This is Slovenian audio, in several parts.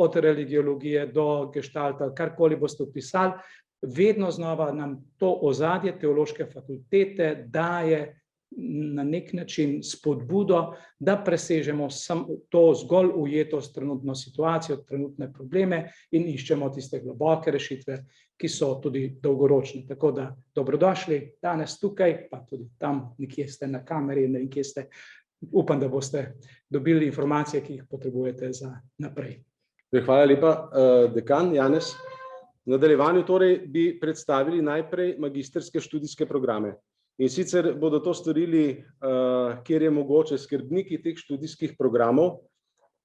od religiologije do gestalta, karkoli boste vpisali, vedno znova nam to ozadje teološke fakultete daje na nek način spodbudo, da presežemo to zgolj ujetost, trenutno situacijo, trenutne probleme in iščemo tiste globoke rešitve, ki so tudi dolgoročne. Tako da dobrodošli danes tukaj, pa tudi tam nekje ste na kameri, nekje ste. Upam, da boste dobili informacije, ki jih potrebujete za naprej. Hvala lepa, dekan Janez. V nadaljevanju torej bi predstavili najprej magistrske študijske programe. In sicer bodo to storili, kjer je mogoče, skrbniki teh študijskih programov.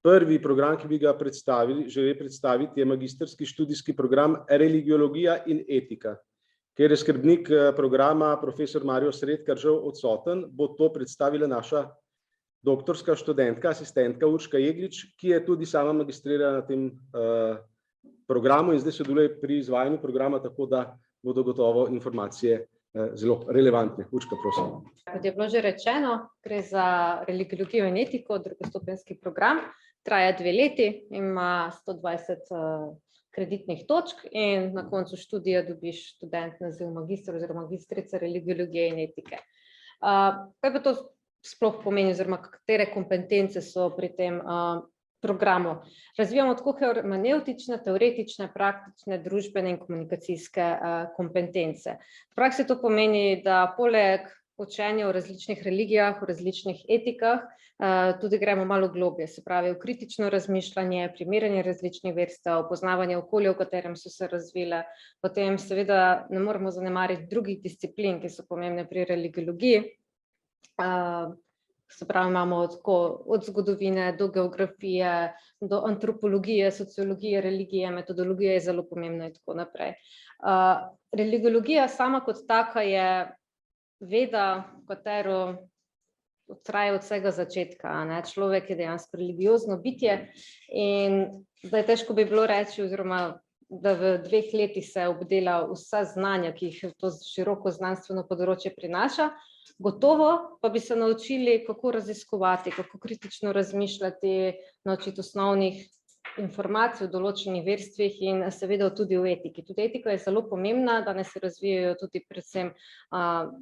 Prvi program, ki bi ga želeli predstaviti, je magistrski študijski program Religiologija in etika. Ker je skrbnik programa profesor Mario Sredkar žal odsoten, bo to predstavila naša doktorska študentka, asistentka Urška Jeglič, ki je tudi sama magistrirala na tem programu in zdaj sodeluje pri izvajanju programa, tako da bodo gotovo informacije zelo relevantne. Urška, prosim. Kot je bilo že rečeno, gre za religiologijo in etiko, drugostopenjski program, traja 2 leti, ima 120 kreditnih točk in na koncu študija dobiš študent naziv magister oziroma magistrica religiologije in etike. Kaj pa to sploh pomeni oziroma katere kompetence so pri tem programu? Razvijamo tako hermeneutične, teoretične, praktične, družbene in komunikacijske kompetence. V praksi to pomeni, da poleg učenja o različnih religijah, o različnih etikah, tudi gremo malo globje, se pravi v kritično razmišljanje, primerjanje različnih verstev, poznavanje okolja, v katerem so se razvile. Potem seveda ne moremo zanemariti drugih disciplin, ki so pomembne pri religiologiji. Se pravi, imamo od zgodovine do geografije, do antropologije, sociologije, religije, metodologije je zelo pomembna in tako naprej. Religiologija sama kot taka je veda, katero traja od vsega začetka. Človek je dejansko religiozno bitje in zdaj težko bi bilo reči, oziroma da v 2 letih se obdela vsa znanja, ki jih to široko znanstveno področje prinaša. Gotovo pa bi se naučili, kako raziskovati, kako kritično razmišljati, naučiti osnovnih informacij o določenih verstvih in seveda tudi v etiki. Tudi etika je zelo pomembna, danes se razvijajo tudi predvsem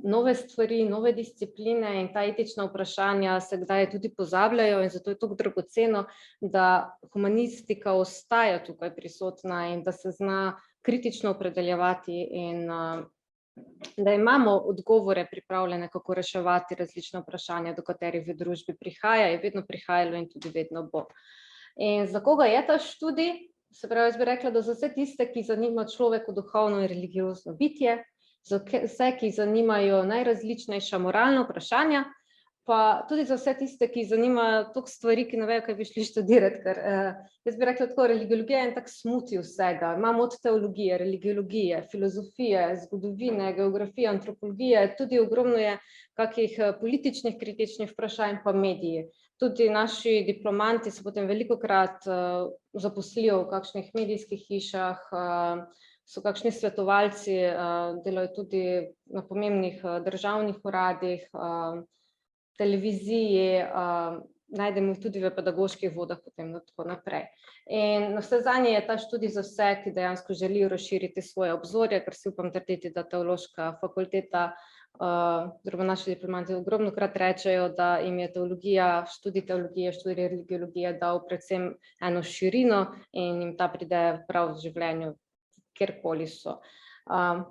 nove stvari, nove discipline in ta etična vprašanja se kdaj tudi pozabljajo in zato je tako dragoceno, da humanistika ostaja tukaj prisotna in da se zna kritično opredeljevati in da imamo odgovore pripravljene, kako reševati različna vprašanja, do katerih v družbi prihaja, je vedno prihajalo in tudi vedno bo. In za koga je ta študij? Se pravi, jaz bi rekla, da za vse tiste, ki zanima človeku duhovno in religiozno bitje, za vse, ki zanimajo najrazličnejša moralna vprašanja, pa tudi za vse tiste, ki zanimajo toliko stvari, ki ne vejo, kaj bi šli študirati, ker jaz bi rekla tako, religiologija je en tak smuti vsega. Imamo od teologije, religiologije, filozofije, zgodovine, geografije, antropologije, tudi ogromno je kakih političnih kritičnih vprašanj pa mediji. Tudi naši diplomanti se potem velikokrat zaposlijo v kakšnih medijskih hišah, so kakšni svetovalci, delajo tudi na pomembnih državnih uradih, televiziji, najdemo jih tudi v pedagoških vodah, potem tako naprej. In navsezadnje je ta študij za vse, ki dejansko želijo razširiti svoje obzorje, ker si upam trditi, da teološka fakulteta, oziroma naši diplomanti ogromnokrat rečejo, da jim je študij teologije, študij religiologije dal predvsem eno širino in jim ta pride prav v življenju, kjerkoli so.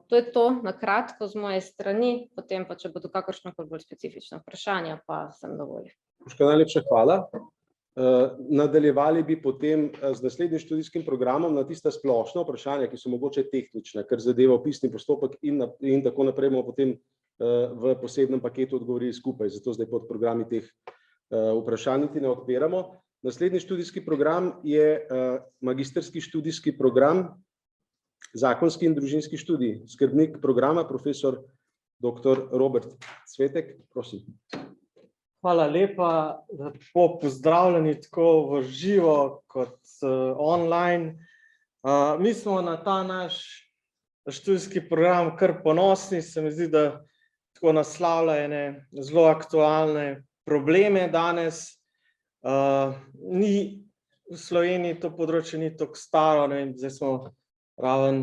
To je to na kratko z moje strani, potem pa če bodo kakršnakoli bolj specifična vprašanja, pa sem na voljo. Urška, najlepša hvala. Nadaljevali bi potem z naslednjim študijskim programom na tista splošna vprašanja, ki so mogoče tehnična, ker zadeva opisni postopek in tako naprej bomo potem v posebnem paketu odgovorili skupaj, zato zdaj pod programi teh vprašanj niti ne odpiramo. Naslednji študijski program je magistrski študijski program Zakonski in družinski študij. Skrbnik programa, profesor dr. Robert Cvetek, prosim. Hvala lepa, lepo pozdravljeni tako v živo kot online. Mi smo na ta naš študijski program kar ponosni, se mi zdi, da tako naslavlja ene zelo aktualne probleme danes. Ni v Sloveniji to področje ni tako staro, ne vem, zdaj smo raven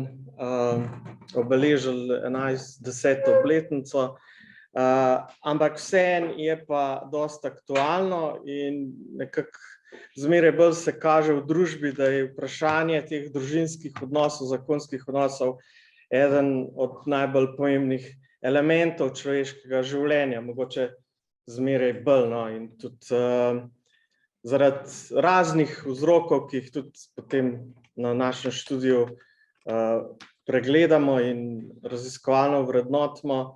obeležili 10. obletnico, ampak vseeno je pa dosti aktualno in nekako zmeraj bolj se kaže v družbi, da je vprašanje teh družinskih odnosov, zakonskih odnosov eden od najbolj pomembnih elementov človeškega življenja, mogoče zmeraj bolj, no, in tudi zaradi raznih vzrokov, ki jih tudi potem na našem študiju pregledamo in raziskovalno vrednotimo,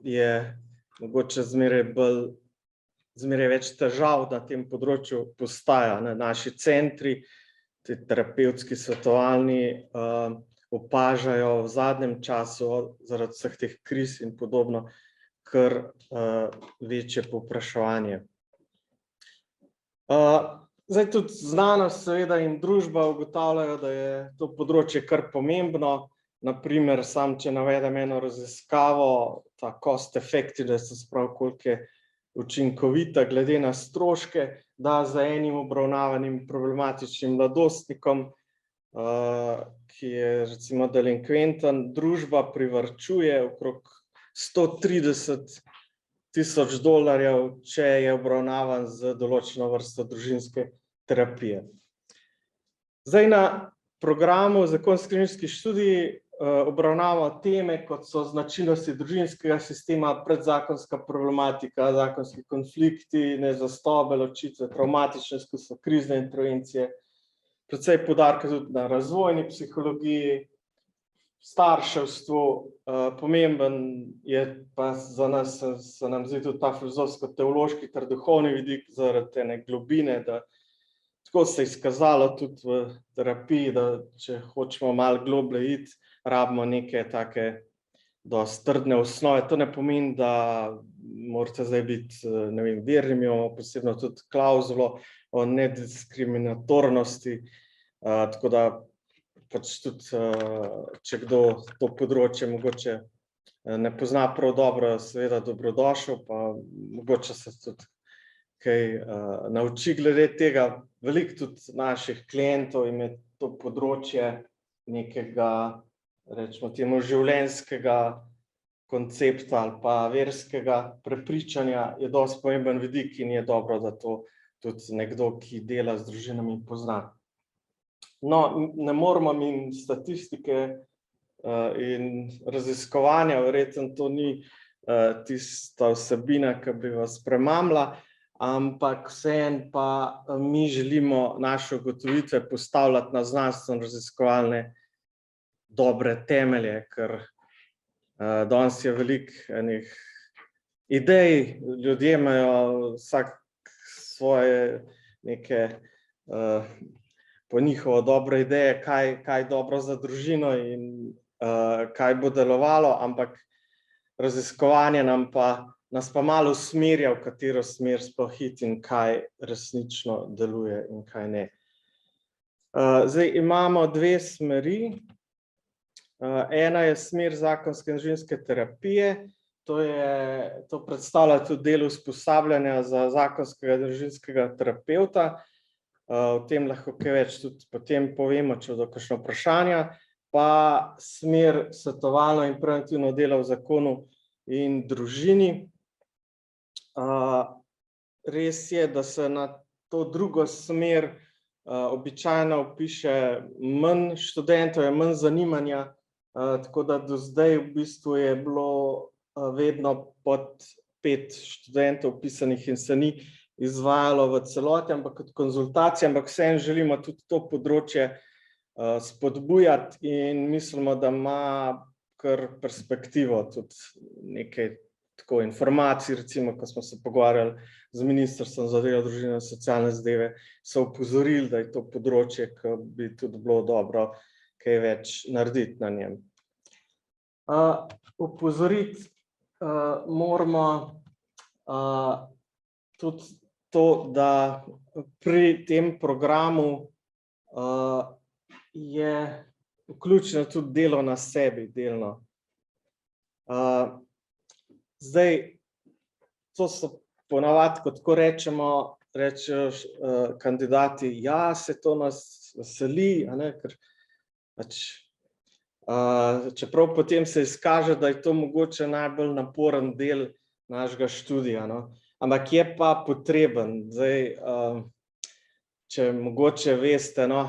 je mogoče zmeraj več težav na tem področju postaja. Naši centri, ti terapevtski svetovalni, opažajo v zadnjem času zaradi vseh teh kriz in podobno kar večje povpraševanje. Zdaj tudi znanost seveda in družba ugotavljajo, da je to področje kar pomembno. Naprimer, če navedem eno raziskavo, ta cost effectiveness, se pravi, koliko je učinkovita glede na stroške, da za enim obravnavanim problematičnim mladostnikom, ki je recimo delinkventen, družba privarčuje okrog $130,000, če je obravnavan z določeno vrsto družinske terapije. Zdaj na programu zakonsko-kliničnih študij obravnavamo teme, kot so značilnosti družinskega sistema, predzakonska problematika, zakonski konflikti, nezastobe, ločitve, travmatične izkustva, krizne intervencije, precej poudarka tudi na razvojni psihologiji, starševstvu. Pomemben je pa za nas, se nam zdi tudi ta filozofsko-teološki ter duhovni vidik zaradi ene globine, da tako se je izkazalo tudi v terapiji, da če hočemo malo globlje iti, rabimo neke take dosti trdne osnove. To ne pomeni, da morate zdaj biti, ne vem, verni, imamo posebno tudi klauzulo o nediskriminatornosti, tako da pač tudi, če kdo to področje mogoče ne pozna prav dobro, seveda dobrodošel, pa mogoče se tudi kaj nauči glede tega. Veliko tudi naših klientov ima to področje nekega, rečemo temu, življenjskega koncepta ali pa verskega prepričanja, je dosti pomemben vidik in je dobro, da to tudi nekdo, ki dela z družinami, pozna. No, ne moramo mimo statistike in raziskovanja, verjetno to ni tista vsebina, ki bi vas premamila, ampak vseeno pa mi želimo naše ugotovitve postavljati na znanstveno-raziskovalne dobre temelje, ker danes je veliko enih idej, ljudje imajo vsak svoje neke po njihovo dobre ideje, kaj je dobro za družino in kaj bo delovalo, ampak raziskovanje nas pa malo usmerja, v katero smer sploh iti in kaj resnično deluje in kaj ne. Zdaj imamo dve smeri. Ena je smer zakonske in družinske terapije, to predstavlja tudi del usposabljanja za zakonskega in družinskega terapevta. O tem lahko kaj več tudi potem povemo, če bodo kakšna vprašanja. Pa smer svetovalno in preventivno delo v zakonu in družini. Res je, da se na to drugo smer običajno vpiše manj študentov, je manj zanimanja, tako da do zdaj v bistvu je bilo vedno pod 5 študentov vpisanih in se ni izvajalo v celoti, ampak kot konzultacije, ampak vseeno želimo tudi to področje spodbujati in mislimo, da ima kar perspektivo tudi nekaj tako informacij, recimo, ko smo se pogovarjali z Ministrstvom za delo, družino in socialne zadeve, so opozorili, da je to področje, ki bi tudi bilo dobro kaj več narediti na njem. Opozoriti moramo tudi to, da pri tem programu je vključeno tudi delo na sebi delno. Zdaj, to so ponavadi, kot tako rečemo, rečejo kandidati, ja, se to nas veseli, a ne, ker pač, čeprav potem se izkaže, da je to mogoče najbolj naporen del našega študija, no. Ampak je pa potreben. Zdaj, če mogoče veste, no,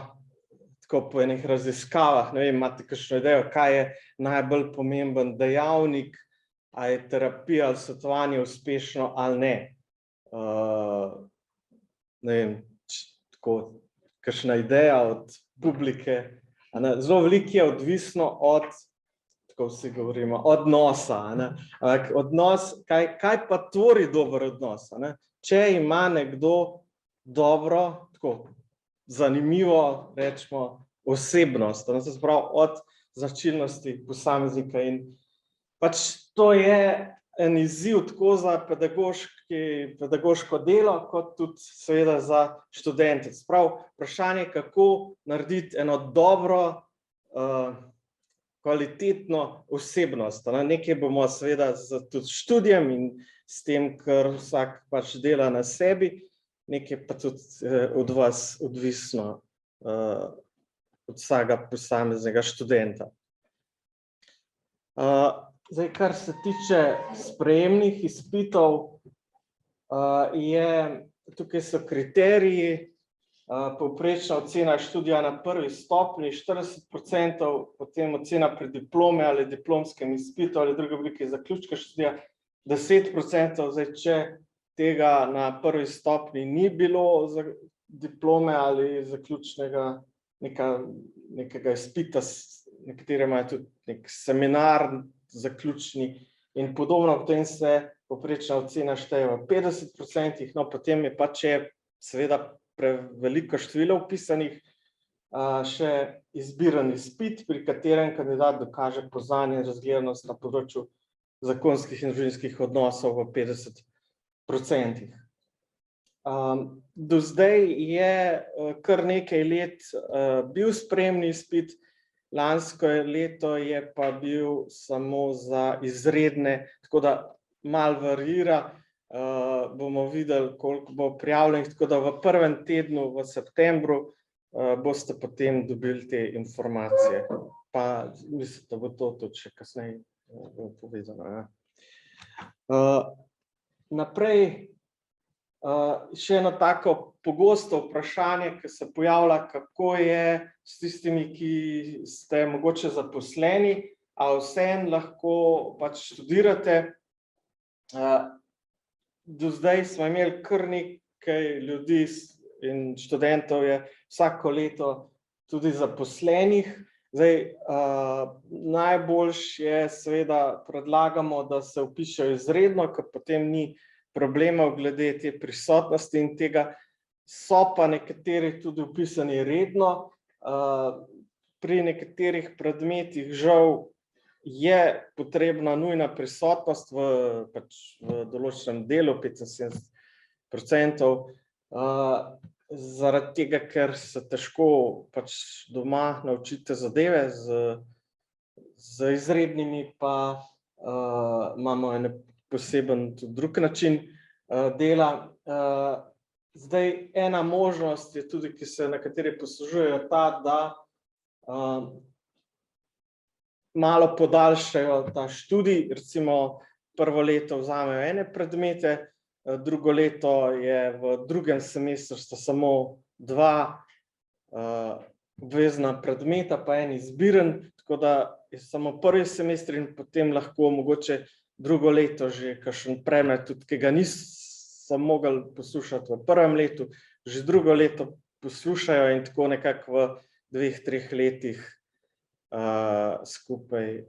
tako po enih raziskavah, ne vem, imate kakšno idejo, kaj je najbolj pomemben dejavnik, a je terapija ali svetovanje uspešno ali ne. Ne vem, tako, kakšna ideja od publike. Zelo veliko je odvisno od, tako vsi govorimo, odnosa. Ampak odnos, kaj pa tvori dober odnos? Če ima nekdo dobro, tako zanimivo, rečemo, osebnost, se pravi od značilnosti posameznika, in pač to je en izziv tako za pedagoško delo, kot tudi seveda za študente. Se pravi, vprašanje, kako narediti eno dobro, kvalitetno osebnost. Nekaj bomo seveda tudi s študijem in s tem, kar vsak pač dela na sebi, nekaj pa tudi od vas odvisno, od vsakega posameznega študenta. Zdaj, kar se tiče sprejemnih izpitov, tukaj so kriteriji, povprečna ocena študija na prvi stopnji 40%, potem ocena pri diplome ali diplomskem izpitu ali druge oblike zaključka študija 10%. Zdaj, če tega na prvi stopnji ni bilo za diplome ali zaključnega nekega izpita, nekateri imajo tudi nek seminar zaključni in podobno, potem se povprečna ocena šteje v 50%, no potem je pa, če je seveda preveliko število vpisanih, še izbiren izpit, pri katerem kandidat dokaže poznanje in razgledanost na področju zakonskih in družinskih odnosov v 50%. Do zdaj je kar nekaj let bil sprejemni izpit, lansko leto je pa bil samo za izredne, tako da malo variira, bomo videli, koliko bo prijavljenih, tako da v prvem tednu v septembru boste potem dobili te informacije. Pa mislim, da bo to tudi še kasneje povedano. Naprej, še eno tako pogosto vprašanje, ki se pojavlja, kako je s tistimi, ki ste mogoče zaposleni, a vseeno lahko pač študirate. Do zdaj smo imeli kar nekaj ljudi in študentov je vsako leto tudi zaposlenih. Zdaj, najboljše je seveda predlagamo, da se vpišejo izredno, ker potem ni problemov glede te prisotnosti in tega. So pa nekateri tudi vpisani redno. Pri nekaterih predmetih žal je potrebna nujna prisotnost v določenem delu, 75%, zaradi tega, ker se težko pač doma naučite zadeve, z izrednimi pa imamo en poseben tudi drug način dela. Zdaj, ena možnost je tudi, ki se nekateri poslužujejo, ta, da malo podaljšajo ta študij, recimo prvo leto vzamejo ene predmete, drugo leto je v drugem semestru sta samo 2 obvezna predmeta, pa en izbiren, tako da je samo prvi semester in potem lahko mogoče drugo leto že kakšen predmet, tudi ki ga nisem mogel poslušati v prvem letu, že drugo leto poslušajo in tako nekako v 2-3 letih skupaj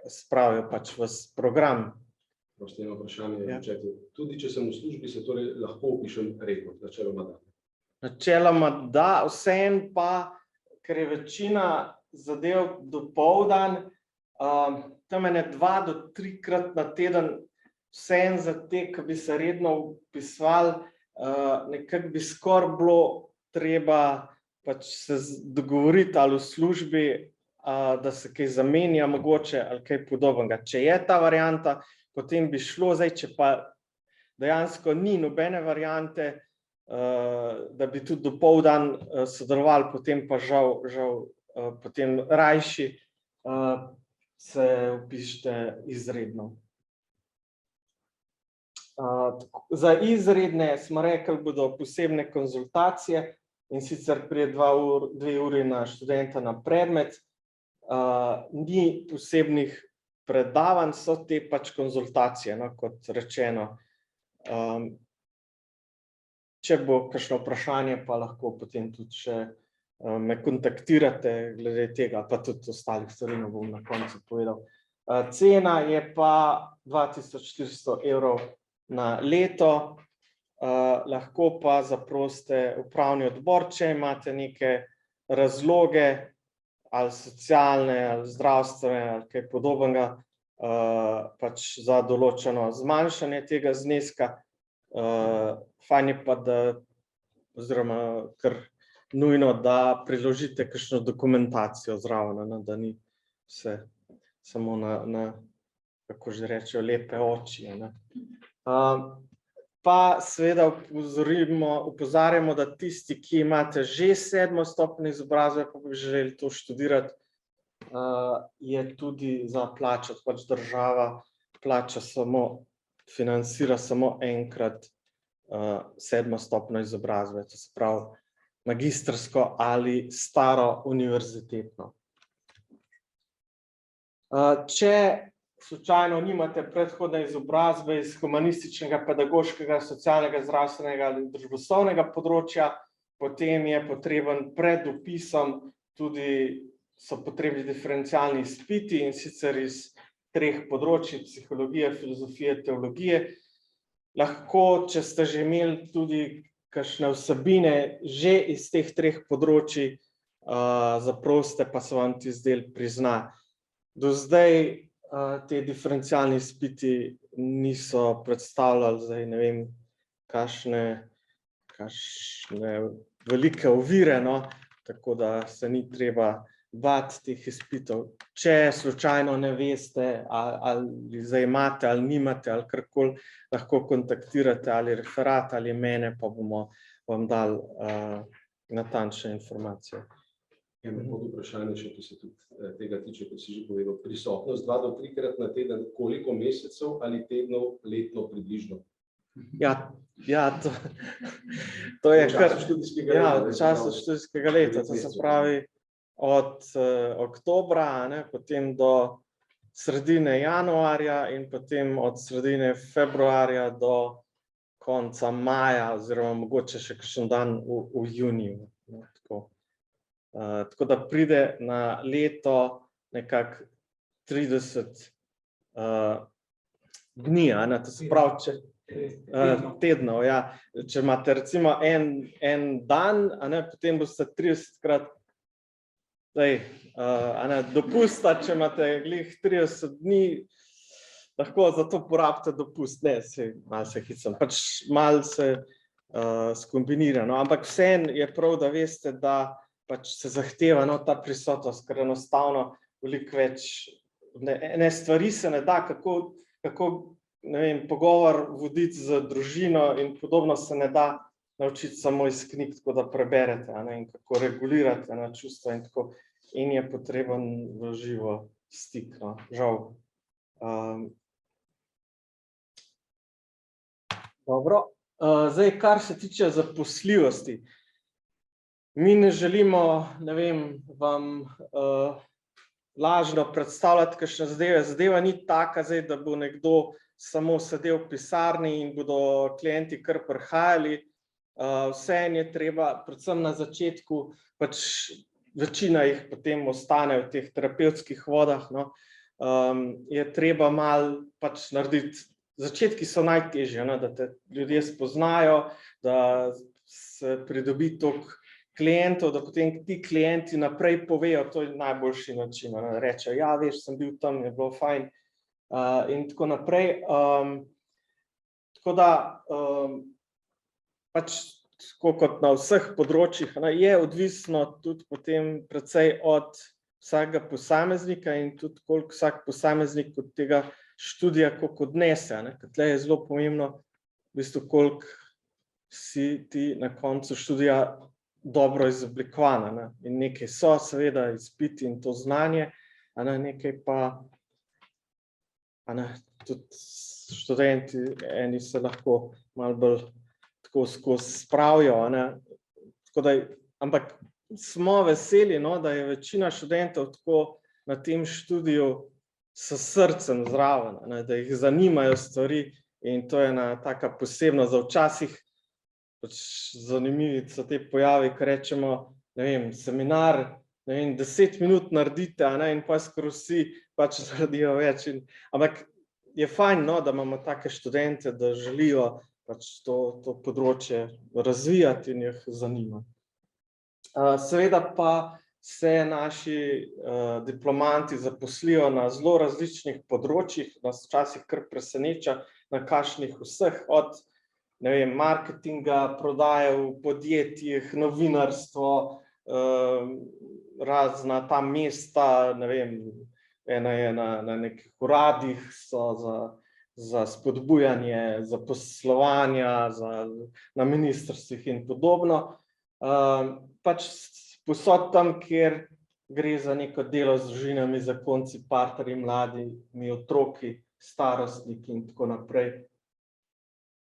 spravijo pač v program. Prosto eno vprašanje, tudi če sem v službi, se torej lahko vpišem redno, načeloma da? Načeloma da, vseeno pa, ker je večina zadev dopoldan, tam ene 2 do 3 krat na teden, vseeno za te, ki bi se redno vpisovali, nekako bi skoraj bilo treba pač se dogovoriti ali v službi, da se kaj zamenja mogoče ali kaj podobnega. Če je ta varianta, potem bi šlo. Zdaj, če pa dejansko ni nobene variante, da bi tudi dopoldan sodelovali, potem pa žal potem rajši se vpišite izredno. Za izredne smo rekli, bodo posebne konzultacije, in sicer prije 2 uri na študenta na predmet. Ni posebnih predavanj, so te pač konzultacije, no, kot rečeno. Če bo kakšno vprašanje, pa lahko potem tudi še me kontaktirate glede tega, pa tudi ostalih stvari bom na koncu povedal. Cena je pa 2400 € na leto, lahko pa zaprosite upravni odbor, če imate neke razloge, ali socialne, ali zdravstvene, ali kaj podobnega, pač za določeno zmanjšanje tega zneska. Fajn je pa, oziroma kar nujno, da priložite kakšno dokumentacijo zraven, da ni vse samo na, kako že rečejo, lepe oči. Pa seveda opozarjamo, da tisti, ki imate že 7. stopnjo izobrazbe, pa bi želeli to študirati, je tudi za plačati, pač država plača financira samo enkrat 7. stopnjo izobrazbe, to se pravi magistrsko ali staro univerzitetno. Če slučajno nimate predhodne izobrazbe iz humanističnega, pedagoškega, socialnega, zdravstvenega ali družboslovnega področja, potem je potreben pred vpisom tudi so potrebni diferencialni izpiti, in sicer iz 3 področij: psihologije, filozofije, teologije. Lahko, če ste že imeli tudi kakšne vsebine že iz teh 3 področij, zaprosite, pa se vam tisti del prizna. Do zdaj te diferencialni izpiti niso predstavljali, zdaj ne vem, kakšne velike ovire, no, tako da se ni treba bati teh izpitov. Če slučajno ne veste, ali zdaj imate ali nimate ali karkoli, lahko kontaktirate ali referat ali mene, pa bomo vam dali natančne informacije. Eno pod vprašanje še, ki se tudi tega tiče, kot si že povedal, prisotnost 2 do 3-krat na teden, koliko mesecev ali tednov letno približno? Ja, to je kar v času študijskega leta, to se pravi od oktobra, potem do sredine januarja in potem od sredine februarja do konca maja, oziroma mogoče še kakšen dan v juniju. Tako da pride na leto nekako 30 dni, to se pravi, tednov, ja. Če imate recimo en dan, potem boste 30-krat dopusta, če imate glih 30 dni, lahko za to porabite dopust, ne, malo se hicam, pač malo se skombinira, ampak vseeno je prav, da veste, da pač se zahteva ta prisotnost, ker enostavno veliko več, ne stvari se ne da, kako ne vem, pogovor voditi z družino in podobno se ne da naučiti samo iz knjig, tako da preberete, in kako regulirate čustva in tako, in je potreben v živo stik, žal. Dobro, zdaj, kar se tiče zaposljivosti. Mi ne želimo, ne vem, vam lažno predstavljati kakšne zadeve. Zadeva ni taka, zdaj, da bo nekdo samo sedel v pisarni in bodo klienti kar prihajali. Vseeno je treba, predvsem na začetku, pač večina jih potem ostane v teh terapevtskih vodah, je treba malo pač narediti. Začetki so najtežji, da te ljudje spoznajo, da se pridobi toliko klientov, da potem ti klienti naprej povejo, to je najboljši način, rečejo, ja, veš, sem bil tam, je bilo fajn in tako naprej. Tako da, pač tako kot na vseh področjih, je odvisno tudi potem precej od vsakega posameznika in tudi koliko vsak posameznik od tega študija koliko odnese, ker tle je zelo pomembno, v bistvu, koliko vsi ti na koncu študija dobro izoblikovana, ne. In nekaj so seveda izpiti in to znanje, a ne, nekaj pa, a ne, tudi študenti, eni se lahko malo bolj tako skozi spravijo, a ne. Tako da, ampak smo veseli, no, da je večina študentov tako na tem študiju s srcem zraven, a ne, da jih zanimajo stvari in to je ena taka posebna, za včasih pač zanimivi so te pojavi, ko rečemo, ne vem, seminar, ne vem, 10 minut naredite, a ne, in pa skoro vsi pač naredijo več. Ampak je fajn, no, da imamo take študente, da želijo pač to področje razvijati in jih zanima. Seveda pa se naši diplomanti zaposlijo na zelo različnih področjih, nas včasih kar preseneča, na kakšnih vseh, od ne vem, marketinga, prodaje v podjetjih, novinarstvo, razna ta mesta, ne vem, ena je na nekih uradih, so za spodbujanje zaposlovanja, na ministrstvih in podobno. Pač povsod tam, kjer gre za neko delo z družinami, zakonci, partnerji, mladimi, otroki, starostniki in tako naprej.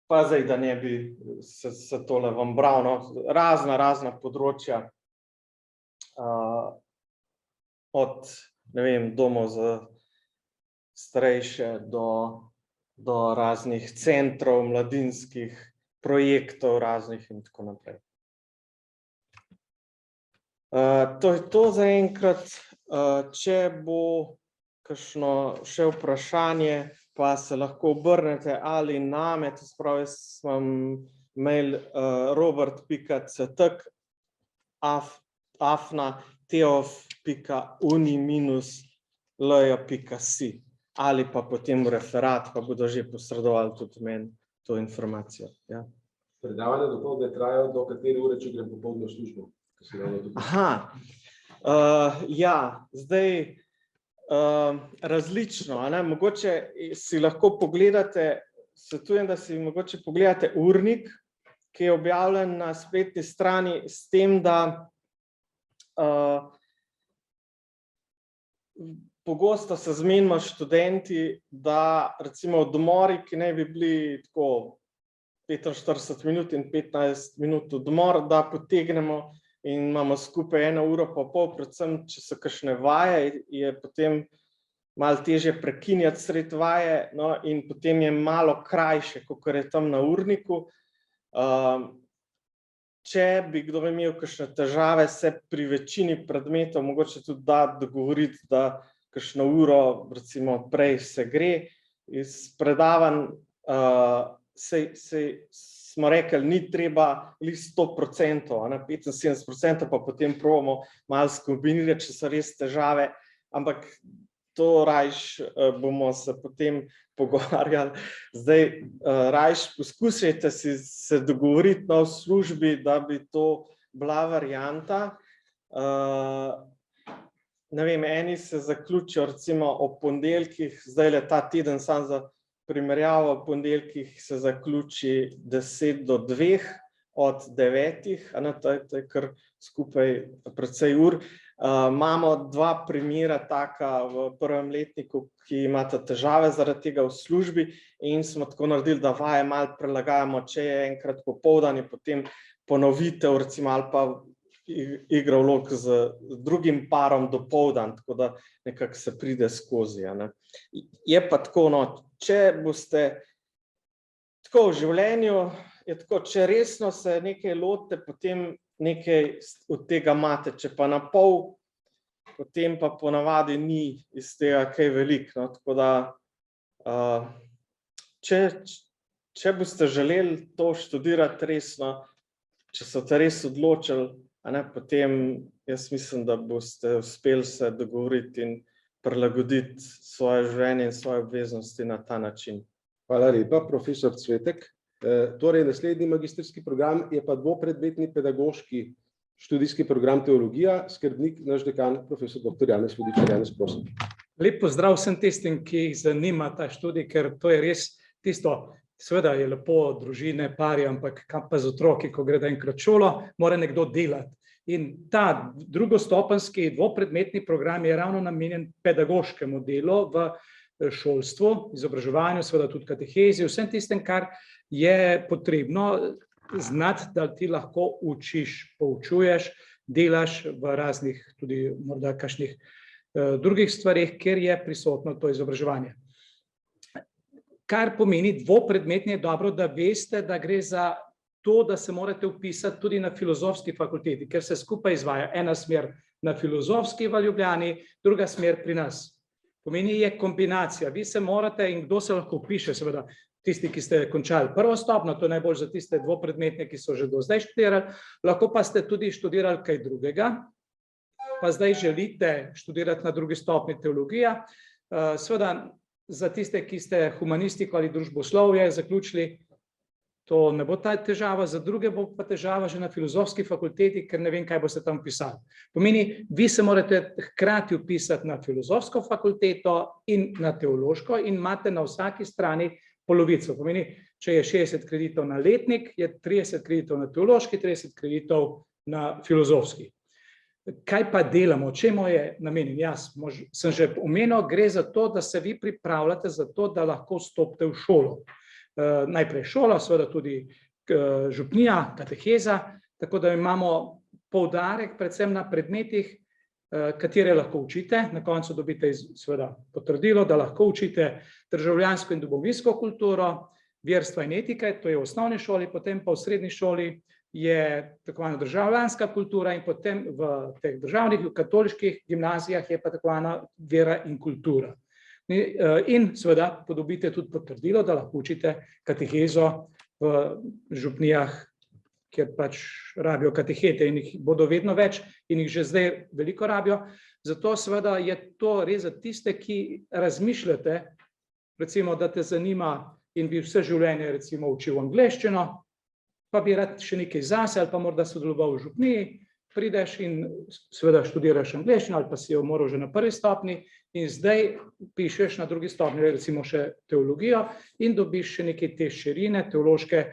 Pa zdaj, da ne bi se tole vam bral, no, razna področja, od, ne vem, domov za starejše do raznih centrov, mladinskih projektov raznih in tako naprej. To je to zaenkrat. Če bo kakšno še vprašanje, pa se lahko obrnete ali name, to se pravi, jaz imam mail robert.teof.uni-lj.si ali pa potem v referat, pa bodo že posredovali tudi meni to informacijo. Ja. Predavanja dopoldne trajajo do katere ure, če grem popoldne v službo? Aha, ja, zdaj različno, a ne, mogoče si lahko pogledate, svetujem, da si mogoče pogledate urnik, ki je objavljen na spletni strani, s tem, da pogosto se zmenimo študenti, da recimo odmori, ki naj bi bili tako 45 minut in 15 minut odmor, da potegnemo in imamo skupaj 1,5 ure, predvsem, če so kakšne vaje, je potem malo težje prekinjati sredi vaje, no, in potem je malo krajše, kakor je tam na urniku. Če bi kdo imel kakšne težave, se pri večini predmetov mogoče tudi da dogovoriti, da kakšno uro, recimo, prej se gre. Iz predavanj smo rekli, ni treba 100%, 75%, pa potem probamo malo skombinirati, če so res težave, ampak to rajš bomo se potem pogovarjali. Zdaj, rajš poskusite se dogovoriti v službi, da bi to bila varianta. Ne vem, eni se zaključijo recimo ob ponedeljkih, zdajle ta teden sam za primerjavo, ob ponedeljkih se zaključi 10 do 2 od 9, to je kar skupaj precej ur. Imamo 2 primera taka v prvem letniku, ki imata težave zaradi tega v službi in smo tako naredili, da vaje malo prilagajamo, če je enkrat popoldan, je potem ponovitev recimo ali pa igra vlog z drugim parom dopoldan, tako da nekako se pride skozi. Je pa tako, no, če boste tako v življenju, je tako, če resno se nekaj lotite, potem nekaj od tega imate, če pa na pol, potem pa ponavadi ni iz tega kaj veliko, no, tako da če boste želeli to študirati resno, če so te res odločili, potem jaz mislim, da boste uspeli se dogovoriti in prilagoditi svoje življenje in svoje obveznosti na ta način. Hvala lepa, profesor Cvetek. Torej, naslednji magistrski program je pa dvopredmetni pedagoški študijski program teologija, skrbnik naš dekan, profesor dr. Janez Vodičar. Janez, prosim. Lep pozdrav vsem tistim, ki jih zanima ta študij, ker to je res tisto Seveda je lepo družine, pari, ampak kam pa z otroki, ko gre enkrat v šolo, mora nekdo delati. In ta drugostopenjski dvopredmetni program je ravno namenjen pedagoškemu delu v šolstvu, izobraževanju, seveda tudi katehezi, vsem tistem, kar je potrebno znati, da ti lahko učiš, poučuješ, delaš v raznih tudi morda kakšnih drugih stvarih, kjer je prisotno to izobraževanje. Kar pomeni dvopredmetni, je dobro, da veste, da gre za to, da se morate vpisati tudi na filozofski fakulteti, ker se skupaj izvaja ena smer na filozofski v Ljubljani, druga smer pri nas. Pomeni je kombinacija. Vi se morate, in kdo se lahko vpiše, seveda tisti, ki ste končali prvo stopnjo, to je najbolj za tiste dvopredmetne, ki so že do zdaj študirali, lahko pa ste tudi študirali kaj drugega, pa zdaj želite študirati na drugi stopnji teologija. Seveda za tiste, ki ste humanistiko ali družboslovje zaključili, to ne bo ta težava, za druge bo pa težava že na filozofski fakulteti, ker ne vem, kaj boste tam pisali. Pomeni, vi se morate hkrati vpisati na filozofsko fakulteto in na teološko in imate na vsaki strani polovico. Pomeni, če je 60 kreditov na letnik, je 30 kreditov na teološki, 30 kreditov na filozofski. Kaj pa delamo, čemu je namenjen? Jaz sem že omenil, gre za to, da se vi pripravljate za to, da lahko vstopite v šolo. Najprej šola, seveda tudi župnija, kateheza, tako da imamo poudarek predvsem na predmetih, katere lahko učite. Na koncu dobite seveda potrdilo, da lahko učite državljansko in domovinsko kulturo, verstva in etike, to je v osnovni šoli, potem pa v srednji šoli je tako imenovana državljanska kultura in potem v teh državnih, v katoliških gimnazijah je pa tako imenovana vera in kultura. In seveda podobite tudi potrdilo, da lahko učite katehezo v župnijah, kjer pač rabijo katehete in jih bodo vedno več in jih že zdaj veliko rabijo. Zato seveda je to res za tiste, ki razmišljate, recimo, da te zanima in bi vse življenje recimo učil angleščino, pa bi rad še nekaj zase ali pa morda sodeloval v župniji, prideš in seveda študiraš angleščino ali pa si jo moral že na prvi stopnji in zdaj pišeš na drugi stopnji recimo še teologijo in dobiš še nekaj te širine teološke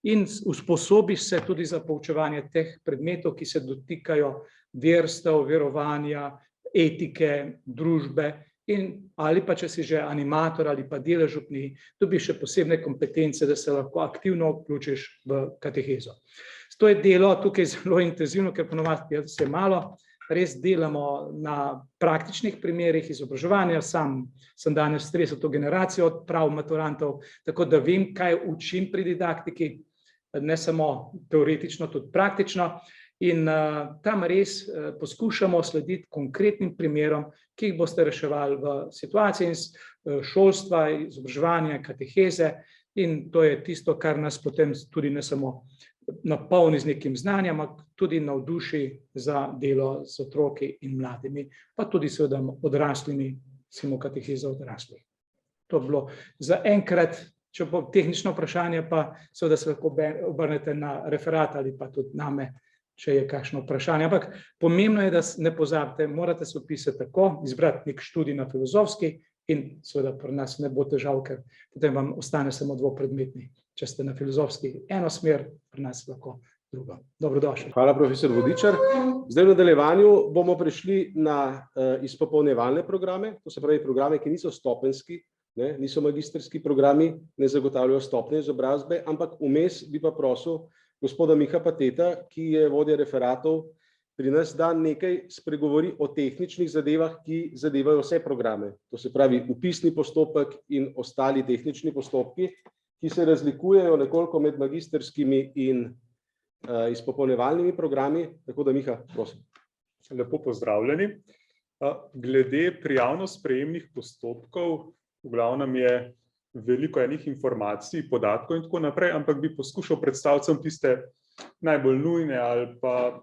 in usposobiš se tudi za poučevanje teh predmetov, ki se dotikajo verstev, verovanja, etike, družbe in ali pa če si že animator ali pa delaš v župniji, dobiš še posebne kompetence, da se lahko aktivno vključiš v katehezo. To je delo tukaj zelo intenzivno, ker ponovadi se malo, res delamo na praktičnih primerih izobraževanja. Sam sem danes 30. generacijo prav maturantov, tako da vem, kaj učim pri didaktiki, ne samo teoretično, tudi praktično. In tam res poskušamo slediti konkretnim primerom, ki jih boste reševali v situaciji iz šolstva, izobraževanja, kateheze in to je tisto, kar nas potem tudi ne samo napolni z nekim znanjem, ampak tudi navduši za delo z otroki in mladimi, pa tudi seveda odraslimi, recimo kateheza odraslih. To bi bilo za enkrat, če bo tehnično vprašanje, pa seveda se lahko obrnete na referat ali pa tudi name, če je kakšno vprašanje. Ampak pomembno je, da ne pozabite, morate se vpisati tako, izbrati nek študij na filozofski in seveda pri nas ne bo težav, ker potem vam ostane samo dvopredmetni. Če ste na filozofski eno smer, pri nas lahko drugo. Dobrodošli. Hvala, profesor Vodičar. Zdaj v nadaljevanju bomo prišli na izpopolnjevalne programe, to se pravi programe, ki niso stopenjski, niso magistrski programi, ne zagotavljajo stopnje izobrazbe, ampak vmes bi pa prosil gospoda Miha Pateta, ki je vodja referatov pri nas, da nekaj spregovori o tehničnih zadevah, ki zadevajo vse programe. To se pravi vpisni postopek in ostali tehnični postopki, ki se razlikujejo nekoliko med magistrskimi in izpopolnjevalnimi programi. Tako da, Miha, prosim. Lepo pozdravljeni. Glede prijavno-sprejemnih postopkov, v glavnem je veliko enih informacij, podatkov in tako naprej, ampak bi poskušal predstaviti sem tiste najbolj nujne ali pa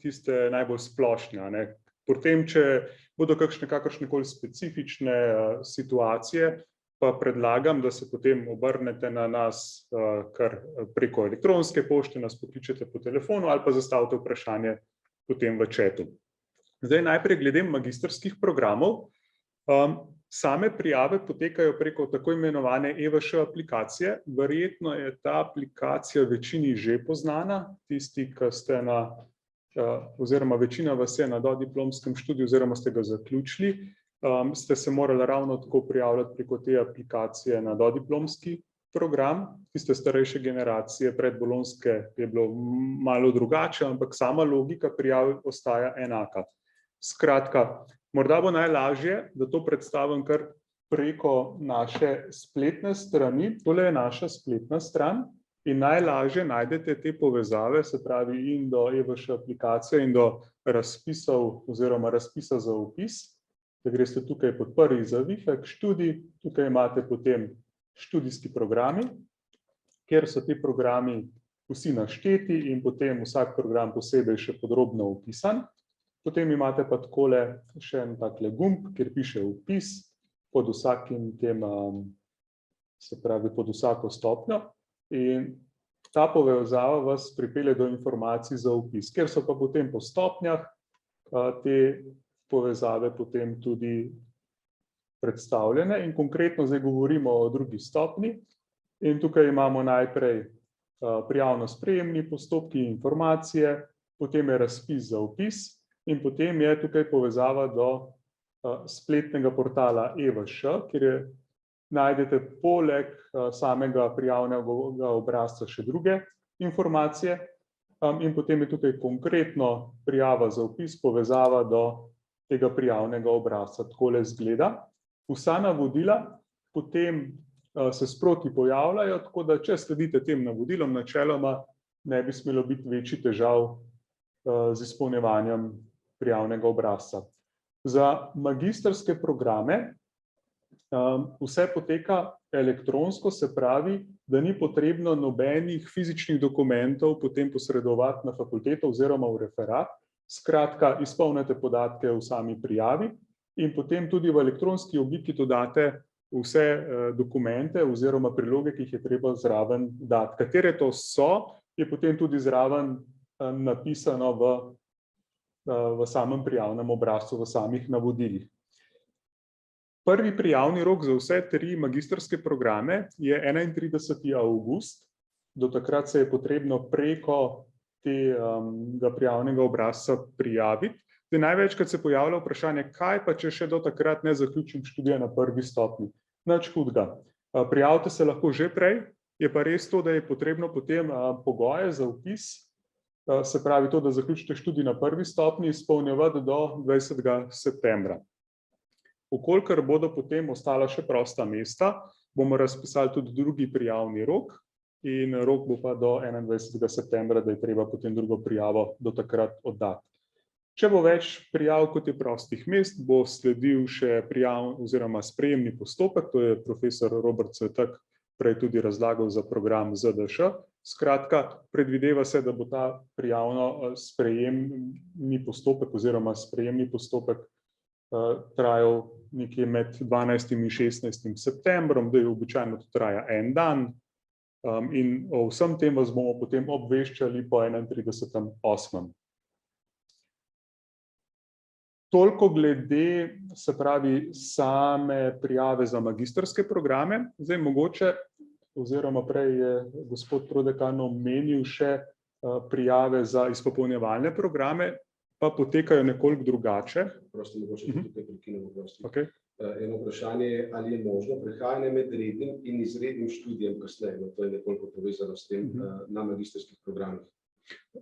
tiste najbolj splošne. Potem, če bodo kakršnekoli specifične situacije, pa predlagam, da se potem obrnete na nas kar preko elektronske pošte, nas pokličete po telefonu ali pa zastavite vprašanje potem v chatu. Zdaj najprej glede magistrskih programov. Same prijave potekajo preko tako imenovane EVŠ aplikacije. Verjetno je ta aplikacija večini že poznana, tisti, ki ste oziroma večina vas je na dodiplomskem študiju oziroma ste ga zaključili, ste se morali ravno tako prijavljati preko te aplikacije na dodiplomski program. Tiste starejše generacije predbolonjske je bilo malo drugače, ampak sama logika prijave ostaja enaka. Skratka, morda bo najlažje, da to predstavim kar preko naše spletne strani. Tole je naša spletna stran in najlažje najdete te povezave, se pravi in do EVŠ aplikacije in do razpisov oziroma razpisa za vpis. Da greste tukaj pod prvi zavihek, študij, tukaj imate potem študijski programi, kjer so ti programi vsi našteti in potem vsak program posebej še podrobno opisan. Potem imate pa takole še en takle gumb, kjer piše vpis pod vsakim tem, se pravi pod vsako stopnjo in ta povezava vas pripelje do informacij za vpis, kjer so pa potem po stopnjah te povezave potem tudi predstavljene in konkretno zdaj govorimo o drugi stopnji in tukaj imamo najprej prijavno-sprejemni postopki in informacije, potem je razpis za vpis in potem je tukaj povezava do spletnega portala EVŠ, kjer najdete poleg samega prijavnega obrazca še druge informacije in potem je tukaj konkretno prijava za vpis, povezava do tega prijavnega obrazca. Takole izgleda. Vsa navodila potem se sproti pojavljajo, tako da če sledite tem navodilom, načeloma ne bi smelo biti večjih težav z izpolnjevanjem prijavnega obrazca. Za magistrske programe vse poteka elektronsko, se pravi, da ni potrebno nobenih fizičnih dokumentov potem posredovati na fakulteto oziroma v referat. Skratka, izpolnite podatke v sami prijavi in potem tudi v elektronski obliki dodate vse dokumente oziroma priloge, ki jih je treba zraven dati. Katere to so, je potem tudi zraven napisano v samem prijavnem obrazcu, v samih navodilih. Prvi prijavni rok za vse 3 magistrske programe je 31. avgust. Do takrat se je potrebno preko tega prijavnega obrazca prijaviti. Največkrat se pojavlja vprašanje, kaj pa če še do takrat ne zaključim študija na prvi stopnji. Nič hudega. Prijavite se lahko že prej, je pa res to, da je potrebno potem pogoje za vpis, se pravi to, da zaključite študij na prvi stopnji, izpolnjevati do 20. septembra. Vkolikor bodo potem ostala še prosta mesta, bomo razpisali tudi drugi prijavni rok in rok bo pa do 21. septembra, da je treba potem drugo prijavo do takrat oddati. Če bo več prijav, kot je prostih mest, bo sledil še prijav oziroma sprejemni postopek, to je profesor Robert Cvetek prej tudi razlagal za program ZDŠ. Skratka, predvideva se, da bo ta prijavno sprejemni postopek oziroma sprejemni postopek trajal nekje med 12. in 16. septembrom, da je običajno to traja en dan in o vsem tem vas bomo potem obveščali po 31.8. Toliko glede, se pravi, same prijave za magistrske programe. Zdaj mogoče, oziroma prej je gospod prodekan omenil še prijave za izpopolnjevalne programe, pa potekajo nekoliko drugače. Prosto, mogoče tukaj prekinemo. Okay. Eno vprašanje je, ali je možno prehajanje med rednim in izrednim študijem kasneje, no to je nekoliko povezano s tem na magistrskih programih.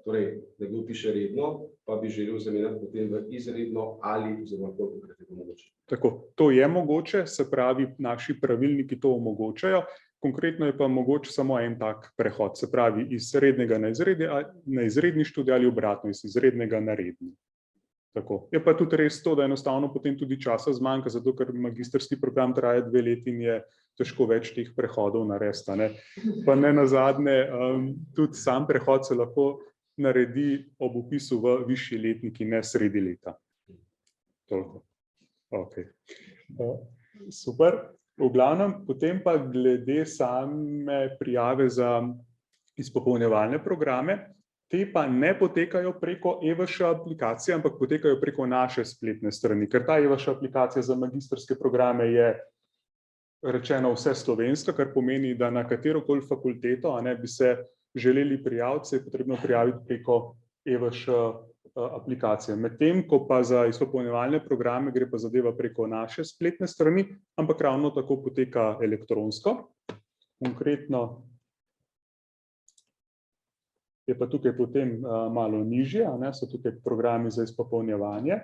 Torej, nekdo piše redno, pa bi želel zamenjati potem v izredno ali oziroma koliko krat je to mogoče. Tako, to je mogoče, se pravi, naši pravilniki to omogočajo, konkretno je pa mogoče samo en tak prehod, se pravi iz rednega na izredni študij ali obratno, iz izrednega na redni. Tako. Je pa tudi res to, da enostavno potem tudi časa zmanjka, zato ker magistrski program traja 2 leti in je težko več teh prehodov narediti, ne. Pa ne nazadnje, tudi sam prehod se lahko naredi ob vpisu v višji letnik in ne sredi leta. Toliko. Okay. Super. V glavnem, potem pa glede same prijave za izpopolnjevalne programe, Te pa ne potekajo preko EVŠ aplikacije, ampak potekajo preko naše spletne strani, ker ta EVŠ aplikacija za magistrske programe je rečeno vse slovenska, kar pomeni, da na katerokoli fakulteto bi se želeli prijaviti, se je potrebno prijaviti preko EVŠ aplikacije. Medtem, ko pa za izpopolnjevalne programe gre pa zadeva preko naše spletne strani, ampak ravno tako poteka elektronsko. Konkretno je pa tukaj potem malo nižje, so tukaj programi za izpopolnjevanje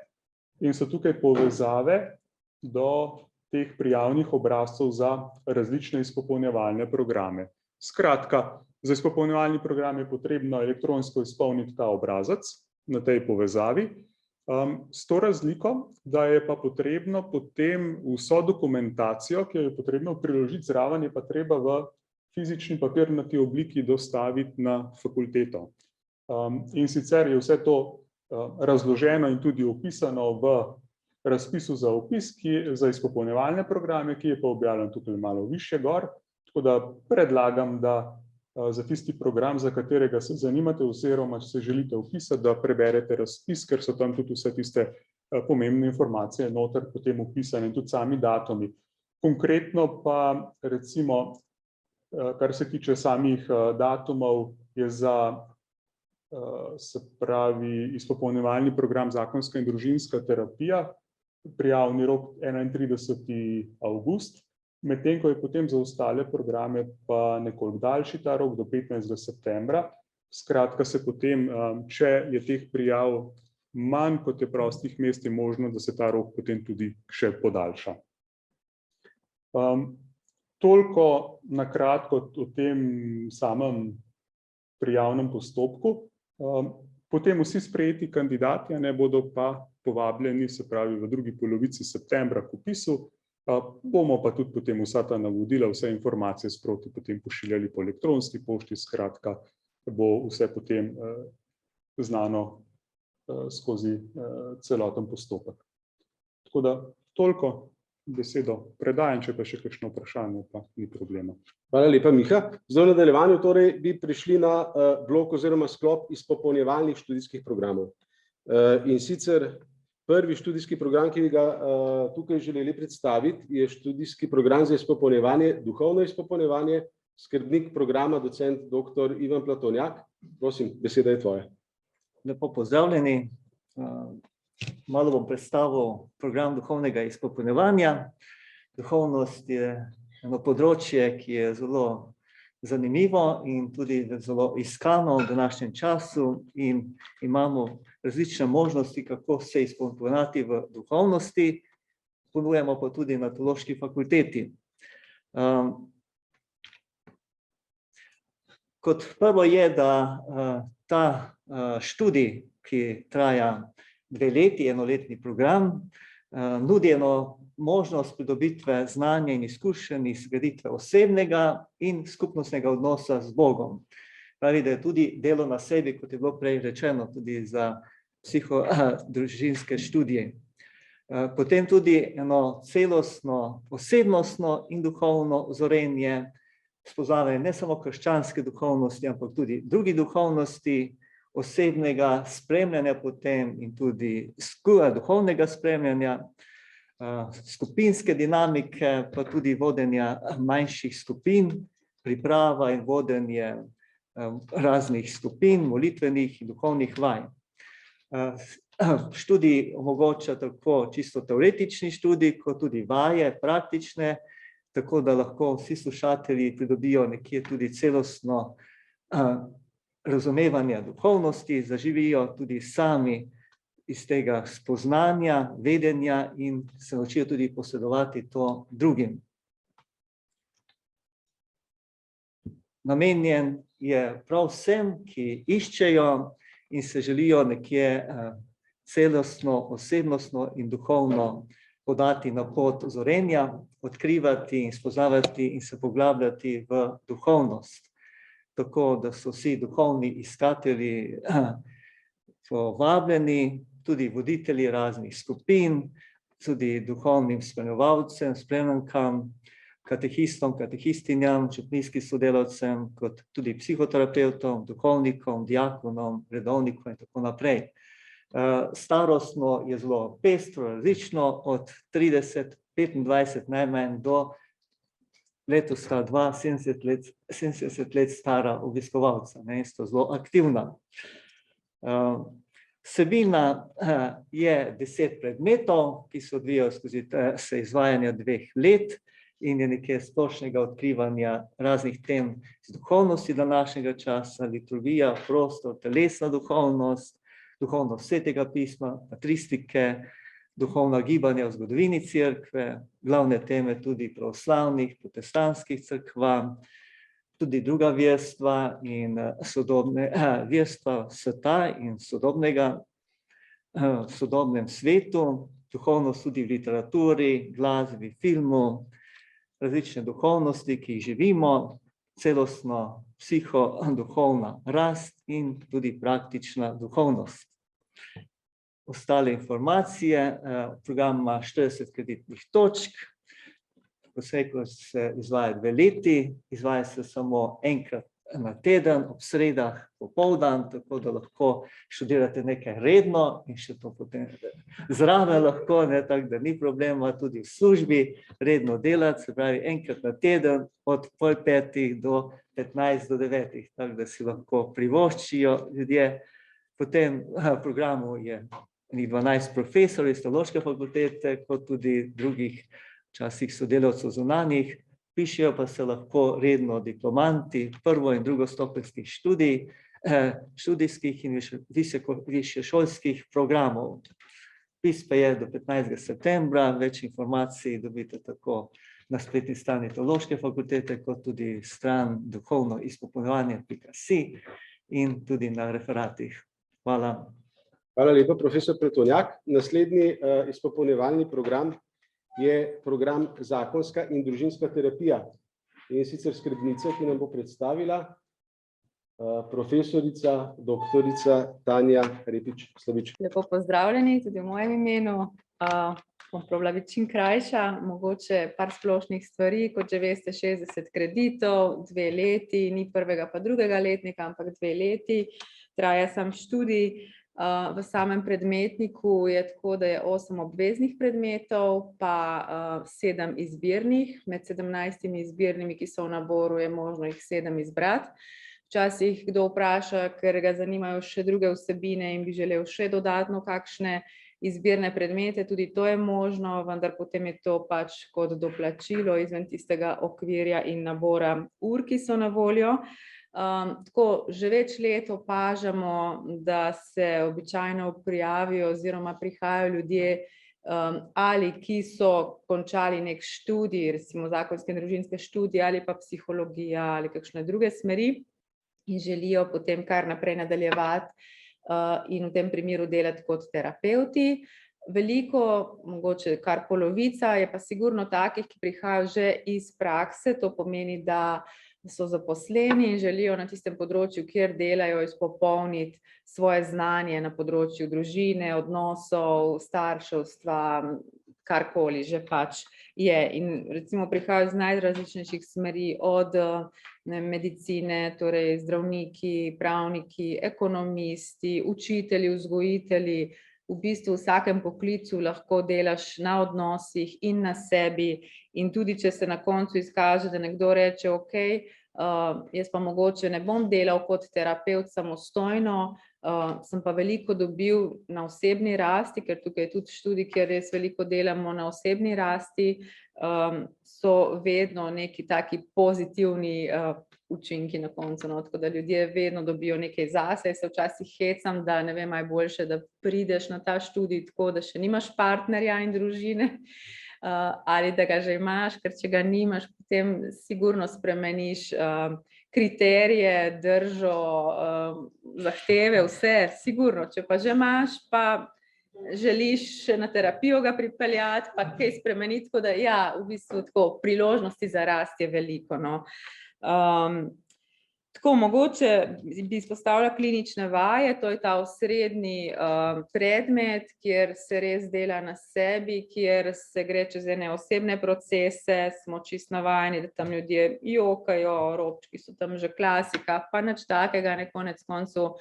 in so tukaj povezave do teh prijavnih obrazcev za različne izpopolnjevalne programe. Skratka, za izpopolnjevalni program je potrebno elektronsko izpolniti ta obrazac na tej povezavi, s to razliko, da je pa potrebno potem vso dokumentacijo, ki jo je potrebno priložiti zraven, je pa treba v fizični papirnati obliki dostaviti na fakulteto. In sicer je vse to razloženo in tudi opisano v razpisu za vpis za izpopolnjevalne programe, ki je pa objavljen tukaj malo višje gor, tako da predlagam, da za tisti program, za katerega se zanimate oziroma se želite vpisati, da preberete razpis, ker so tam tudi vse tiste pomembne informacije noter potem vpisane in tudi sami datumi. Konkretno pa recimo, kar se tiče samih datumov, je za se pravi izpopolnjevalni program zakonska in družinska terapija, prijavni rok 31. avgust, medtem ko je potem za ostale programe pa nekoliko daljši ta rok do 15. septembra. Skratka se potem, če je teh prijav manj kot je prostih mest, je možno, da se ta rok potem tudi še podaljša. Toliko na kratko o tem samem prijavnem postopku. Potem vsi sprejeti kandidati bodo pa povabljeni, se pravi v drugi polovici septembra k vpisu, bomo pa tudi potem vsa ta navodila, vse informacije sproti potem pošiljali po elektronski pošti, skratka bo vse potem znano skozi celoten postopek. Tako da toliko. Besedo predajam, če pa še kakšno vprašanje, pa ni problema. Hvala lepa, Miha. Zdaj v nadaljevanju torej bi prišli na blok oziroma sklop izpopolnjevalnih študijskih programov. In sicer prvi študijski program, ki bi ga tukaj želeli predstaviti, je študijski program za izpopolnjevanje, duhovno izpopolnjevanje, skrbnik programa, docent dr. Ivan Platonjak. Prosim, beseda je tvoja. Lepo pozdravljeni. Malo bom predstavil program duhovnega izpopolnjevanja. Duhovnost je eno področje, ki je zelo zanimivo in tudi zelo iskano v današnjem času in imamo različne možnosti, kako se izpopolnjevati v duhovnosti. Ponujemo pa tudi na Teološki fakulteti. Kot prvo je, da ta študij, ki traja 2 leti, enoletni program, nudi eno možnost pridobitve znanja in izkušenj iz graditve osebnega in skupnostnega odnosa z Bogom. Pravi, da je tudi delo na sebi, kot je bilo prej rečeno, tudi za psihodružinske študije. Potem tudi eno celostno, osebnostno in duhovno ozorenje, spoznavanje ne samo krščanske duhovnosti, ampak tudi drugih duhovnosti, osebnega spremljanja potem in tudi duhovnega spremljanja, skupinske dinamike, pa tudi vodenja manjših skupin, priprava in vodenje raznih skupin, molitvenih in duhovnih vaj. Študij omogoča tako čisto teoretični študij, kot tudi vaje, praktične, tako da lahko vsi slušatelji pridobijo nekje tudi celostno razumevanja duhovnosti, zaživijo tudi sami iz tega spoznanja, vedenja in se naučijo tudi posredovati to drugim. Namenjen je prav vsem, ki iščejo in se želijo nekje celostno, osebnostno in duhovno podati na pot ozorenja, odkrivati in spoznavati in se poglabljati v duhovnost. Tako da so vsi duhovni iskatelji povabljeni, tudi voditelji raznih skupin, tudi duhovnim spremljevalcem, spremljankam, katehistom, katehistinjam, župnijskim sodelavcem, kot tudi psihoterapeutom, duhovnikom, diakonom, redovnikom in tako naprej. Starostno je zelo pestro, različno, od 30, 25 najmanj do letos sta 70 let stara obiskovalca, in sta zelo aktivna. Vsebina je 10 predmetov, ki se odvijajo skozi izvajanje 2 let in je nekaj splošnega odkrivanja raznih tem iz duhovnosti današnjega časa, liturgija, prostor, telesna duhovnost, duhovnost Svetega pisma, patristike, duhovna gibanja v zgodovini cerkve, glavne teme tudi pravoslavnih, protestantskih cerkva, tudi druga verstva in sodobne verstva sveta in sodobnem svetu, duhovnost tudi v literaturi, glasbi, filmu, različne duhovnosti, ki jih živimo, celostno psihoduhovna rast in tudi praktična duhovnost. Ostale informacije, program ima 40 kreditnih točk, ko se izvaja 2 leti, izvaja se samo enkrat na teden, ob sredah popoldan, tako da lahko študirate nekaj redno in še to potem zraven lahko, tako da ni problema, tudi v službi redno delati, se pravi enkrat na teden od 4:30 do 15 do 9, tako da si lahko privoščijo ljudje. Potem v programu je 12 profesorjev iz Teološke fakultete, kot tudi drugih včasih sodelavcev zunanjih, pišejo pa se lahko redno diplomanti prvo- in drugostopenjskih študijskih in višješolskih programov. Vpis pa je do 15. septembra, več informacij dobite tako na spletni strani Teološke fakultete, kot tudi stran duhovnoizpopolnjevanje.si in tudi na referatih. Hvala. Hvala lepa, profesor Pretonjak. Naslednji izpopolnjevalni program je program Zakonska in družinska terapija. In sicer skrbnica, ki nam bo predstavila, profesorica, doktorica Tanja Repič-Slavič. Lepo pozdravljeni tudi v mojem imenu. Bom probala biti čim krajša, mogoče par splošnih stvari, kot že veste, 60 kreditov, 2 leti, ni prvega pa drugega letnika, ampak 2 leti. Traja sam študij. V samem predmetniku je tako, da je 8 obveznih predmetov, pa 7 izbirnih. Med 17 izbirnimi, ki so v naboru, je možno jih 7 izbrati. Včasih kdo vpraša, ker ga zanimajo še druge vsebine in bi želel še dodatno kakšne izbirne predmete, tudi to je možno, vendar potem je to pač kot doplačilo izven tistega okvirja in nabora ur, ki so na voljo. Tako že več let opažamo, da se običajno prijavijo oziroma prihajajo ljudje, ali ki so končali nek študij, recimo zakonske in družinske študije ali pa psihologija ali kakšne druge smeri in želijo potem kar naprej nadaljevati in v tem primeru delati kot terapevti. Veliko, mogoče kar polovica, je pa sigurno takih, ki prihajajo že iz prakse, to pomeni, da so zaposleni in želijo na tistem področju, kjer delajo, izpopolniti svoje znanje na področju družine, odnosov, starševstva, karkoli že pač je. In recimo prihajajo iz najrazličnejših smeri, od medicine, torej zdravniki, pravniki, ekonomisti, učitelji, vzgojitelji. V bistvu v vsakem poklicu lahko delaš na odnosih in na sebi, in tudi če se na koncu izkaže, da nekdo reče, ok, jaz pa mogoče ne bom delal kot terapevt samostojno, sem pa veliko dobil na osebni rasti, ker tukaj je tudi študij, kjer res veliko delamo na osebni rasti, so vedno neki taki pozitivni učinki na koncu, tako da ljudje vedno dobijo nekaj zase. Se včasih hecam, da ne vem, najboljše, da prideš na ta študij tako, da še nimaš partnerja in družine, ali da ga že imaš, ker če ga nimaš, potem sigurno spremeniš kriterije, držo, zahteve, vse, sigurno. Če pa že imaš, pa želiš še na terapijo ga pripeljati, pa kaj spremeniti, tako da ja, v bistvu tako, priložnosti za rast je veliko, no. Tako, mogoče bi izpostavila klinične vaje, to je ta osrednji predmet, kjer se res dela na sebi, kjer se gre čez ene osebne procese, smo čisto navajeni, da tam ljudje jokajo, robčki so tam že klasika, pa nič takega, ne konec koncev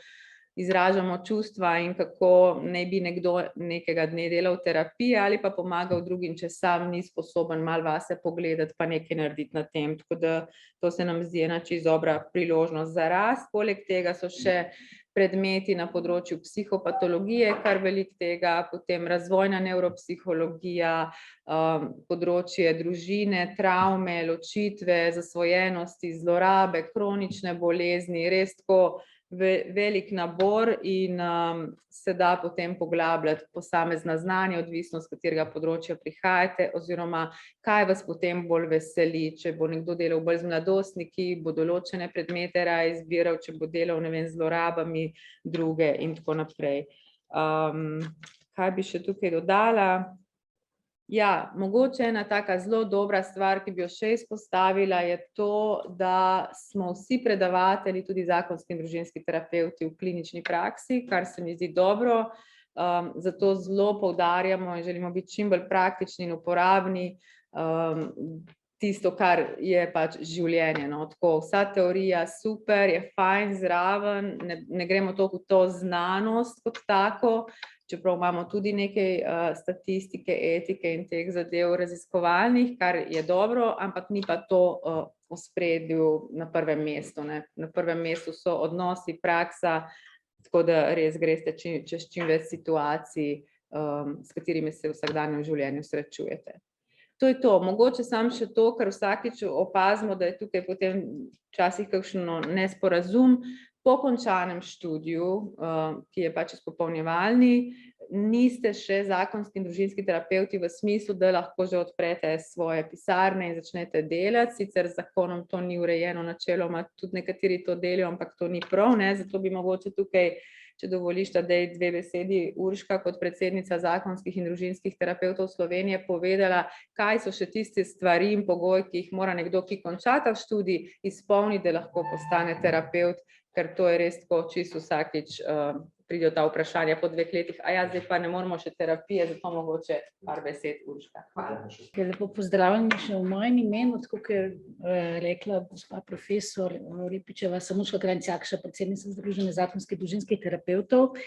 izražamo čustva in kako naj bi nekdo nekega dne delal terapije ali pa pomagal drugim, če sam ni sposoben malo vase pogledati pa nekaj narediti na tem. Tako da to se nam zdi ena čisto dobra priložnost za rast. Poleg tega so še predmeti na področju psihopatologije, kar veliko tega, potem razvojna nevropsihologija, področje družine, travme, ločitve, zasvojenosti, zlorabe, kronične bolezni, res tako velik nabor in se da potem poglabljati posamezna znanja, odvisno z katerega področja prihajate oziroma kaj vas potem bolj veseli. Če bo nekdo delal bolj z mladostniki, bo določene predmete raje izbiral, če bo delal, ne vem, z zlorabami, druge in tako naprej. Kaj bi še tukaj dodala? Ja, mogoče ena taka zelo dobra stvar, ki bi jo še izpostavila, je to, da smo vsi predavatelji, tudi zakonski in družinski terapevti v klinični praksi, kar se mi zdi dobro. Zato zelo poudarjamo in želimo biti čim bolj praktični in uporabni. Tisto, kar je pač življenje. Tako, vsa teorija super, je fajn zraven, ne gremo toliko v to znanost kot tako, čeprav imamo tudi nekaj statistike, etike in teh zadev raziskovalnih, kar je dobro, ampak ni pa to v ospredju na prvem mestu. Na prvem mestu so odnosi, praksa, tako da res greste čez čim več situacij, s katerimi se v vsakdanjem življenju srečujete. To je to, mogoče samo še to, ker vsakič opazimo, da je tukaj potem včasih kakšen nesporazum. Po končanem študiju, ki je pač izpopolnjevalni, niste še zakonski in družinski terapevti v smislu, da lahko že odprete svoje pisarne in začnete delati. Sicer z zakonom to ni urejeno načeloma, tudi nekateri to delajo, ampak to ni prav, ne? Zato bi mogoče tukaj, če dovoliš, da dve besedi Urška kot predsednica zakonskih in družinskih terapevtov Slovenije povedala, kaj so še tiste stvari in pogoji, ki jih mora nekdo, ki konča ta študij, izpolniti, da lahko postane terapevt, ker to je res tako, čisto vsakič pridejo ta vprašanja po 2 letih, a ja, zdaj pa ne moramo še terapije, zato mogoče par besed, Urška. Hvala. Lepo pozdravljeni še v mojem imenu, tako kot je rekla gospa profesor Repičeva, sem Urška Krajnc-Jakša, predsednica Združenja zakonskih družinskih terapevtov.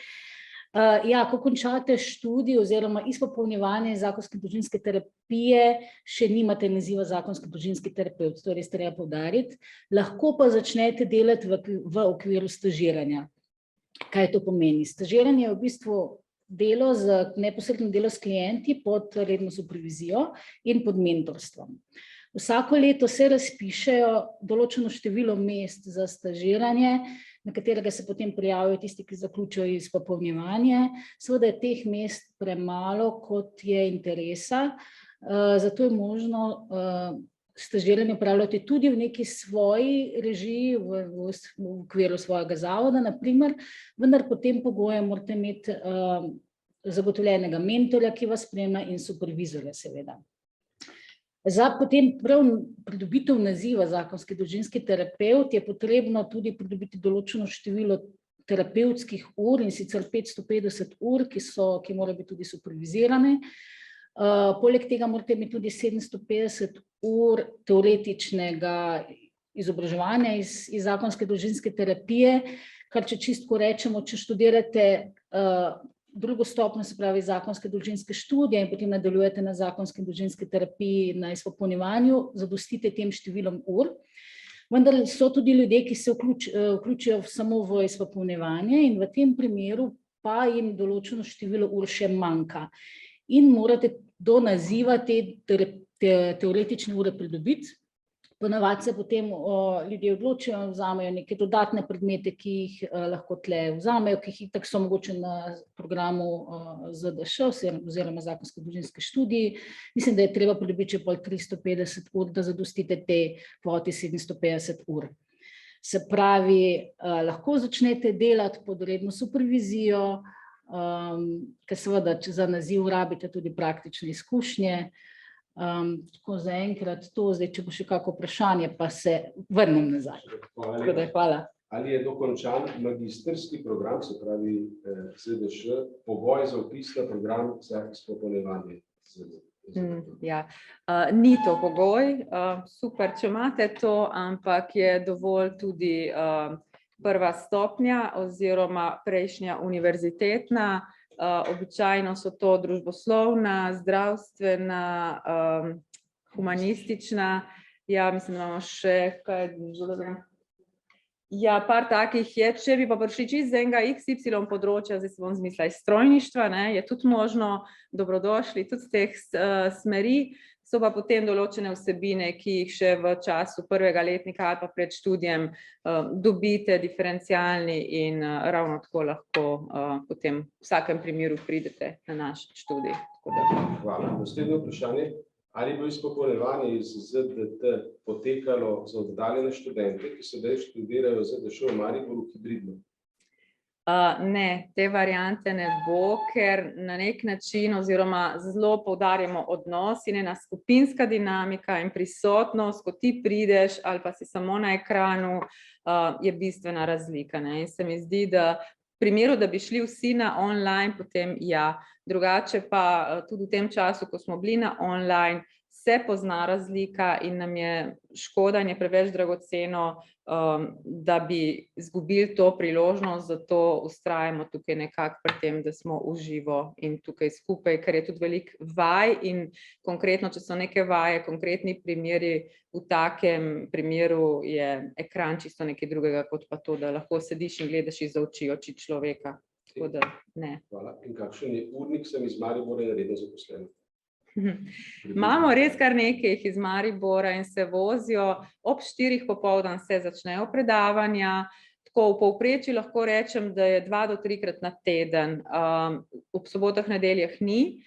Ja, ko končate študij oziroma izpopolnjevanje zakonske družinske terapije, še nimate naziva zakonski družinski terapevt, to je res treba poudariti, lahko pa začnete delati v okviru stažiranja. Kaj to pomeni? Stažiranje je v bistvu neposredno delo s klienti pod redno supervizijo in pod mentorstvom. Vsako leto se razpišejo določeno število mest za stažiranje, na katerega se potem prijavijo tisti, ki zaključijo izpopolnjevanje. Seveda je teh mest premalo, kot je interesa, zato je možno stažiranje opravljati tudi v neki svoji režiji, v okviru svojega zavoda, naprimer, vendar po tem pogoju morate imeti zagotovljenega mentorja, ki vas spremlja, in supervizorja, seveda. Za potem prav pridobitev naziva zakonski družinski terapevt je potrebno tudi pridobiti določeno število terapevtskih ur, in sicer 550 ur, ki morajo biti tudi supervizirane. Poleg tega morate imeti tudi 750 ur teoretičnega izobraževanja iz zakonske družinske terapije, kar če čistko rečemo, če študirate drugo stopnjo, se pravi zakonske družinske študije in potem nadaljujete na zakonski družinski terapiji na izpopolnjevanju, zadostite tem številom ur. Vendar so tudi ljudje, ki se vključijo samo v izpopolnjevanje in v tem primeru pa jim določeno število ur še manjka. In morate do naziva te teoretične ure pridobiti. Ponavadi se potem ljudje odločijo, vzamejo neke dodatne predmete, ki jih lahko tle vzamejo, ki jih tako so mogoče na programu ZDŠ oziroma zakonske družinske študiji. Mislim, da je treba pridobiti še pol 350 ur, da zadostite te kvoti 750 ur. Se pravi, lahko začnete delati pod redno supervizijo, ker seveda za naziv rabite tudi praktične izkušnje. Tako zaenkrat to, zdaj, če bo še kako vprašanje, pa se vrnem nazaj. Tako da hvala. Ali je dokončan magistrski program, se pravi ZDŠ, pogoj za vpis na program za izpopolnjevanje? Ja, ni to pogoj, super, če imate to, ampak je dovolj tudi prva stopnja oziroma prejšnja univerzitetna. Običajno so to družboslovna, zdravstvena, humanistična, ja, mislim, da imamo še kaj. Ja, par takih je, če bi pa prišli čisto z enega XY področja, zdaj se bom zmislila iz strojništva, je tudi možno, dobrodošli tudi z teh smeri, so pa potem določene vsebine, ki jih še v času prvega letnika ali pa pred študijem dobite, diferencialni in ravno tako lahko potem v vsakem primeru pridete na naš študij. Hvala. Naslednje vprašanje. Ali bo izpopolnjevanje iz ZDT potekalo za oddaljene študente, ki sedaj študirajo ZDŠ v Mariboru, hibridno? Ne, te variante ne bo, ker na nek način oziroma zelo poudarjamo odnos in ena skupinska dinamika in prisotnost, ko ti prideš ali pa si samo na ekranu, je bistvena razlika. In se mi zdi, da v primeru, da bi šli vsi na online, potem ja, drugače pa tudi v tem času, ko smo bili na online, se pozna razlika in nam je škoda in je preveč dragoceno, da bi izgubili to priložnost, zato vztrajamo tukaj nekako pri tem, da smo v živo in tukaj skupaj, ker je tudi veliko vaj in konkretno, če so neke vaje, konkretni primeri, v takem primeru je ekran čisto nekaj drugega, kot pa to, da lahko sediš in gledaš iz oči človeka. Tako da ne. Hvala. In kakšen je urnik, sem iz Maribora in redno zaposlen? Imamo res kar nekaj iz Maribora in se vozijo, ob 4 popoldan se začnejo predavanja, tako v povprečju lahko rečem, da je 2 do 3-krat na teden, ob sobotah, nedeljah ni,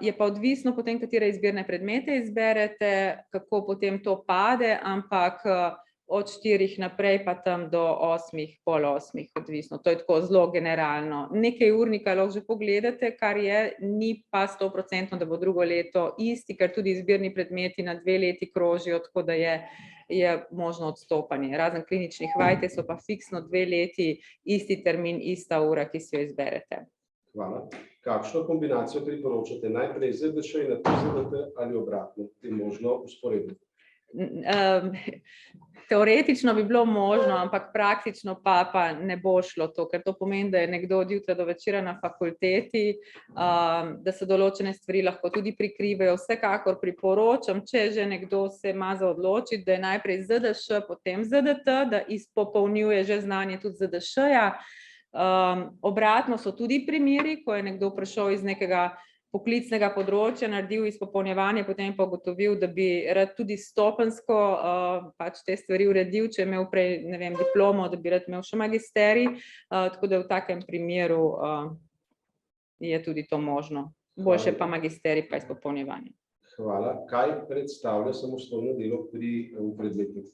je pa odvisno potem, katere izbirne predmete izberete, kako potem to pade, ampak od 4 naprej pa tam do 8, pol 8, odvisno. To je tako zelo generalno. Nekaj urnika lahko že pogledate, kar je, ni pa 100%, da bo drugo leto isti, ker tudi izbirni predmeti na 2 leti krožijo, tako da je možno odstopanje. Razen kliničnih vaj, te so pa fiksno 2 leti, isti termin, ista ura, ki si jo izberete. Hvala. Kakšno kombinacijo priporočate? Najprej ZDŠ in nato ZDT ali obratno? Je možno usporediti? Teoretično bi bilo možno, ampak praktično pa ne bo šlo to, ker to pomeni, da je nekdo od jutra do večera na fakulteti, da se določene stvari lahko tudi prikrivajo. Vsekakor priporočam, če že nekdo se ima za odločiti, da je najprej ZDŠ, potem ZDT, da izpopolnjuje že znanje tudi ZDŠ-ja. Obratno so tudi primeri, ko je nekdo prišel iz nekega poklicnega področja, naredil izpopolnjevanje, potem pa ugotovil, da bi rad tudi stopensko pač te stvari uredil, če je imel prej, ne vem, diplomo, da bi rad imel še magisterij, tako da v takem primeru je tudi to možno. Boljše pa magisterij pa izpopolnjevanje. Hvala. Kaj predstavlja samostojno delo v predmetnici?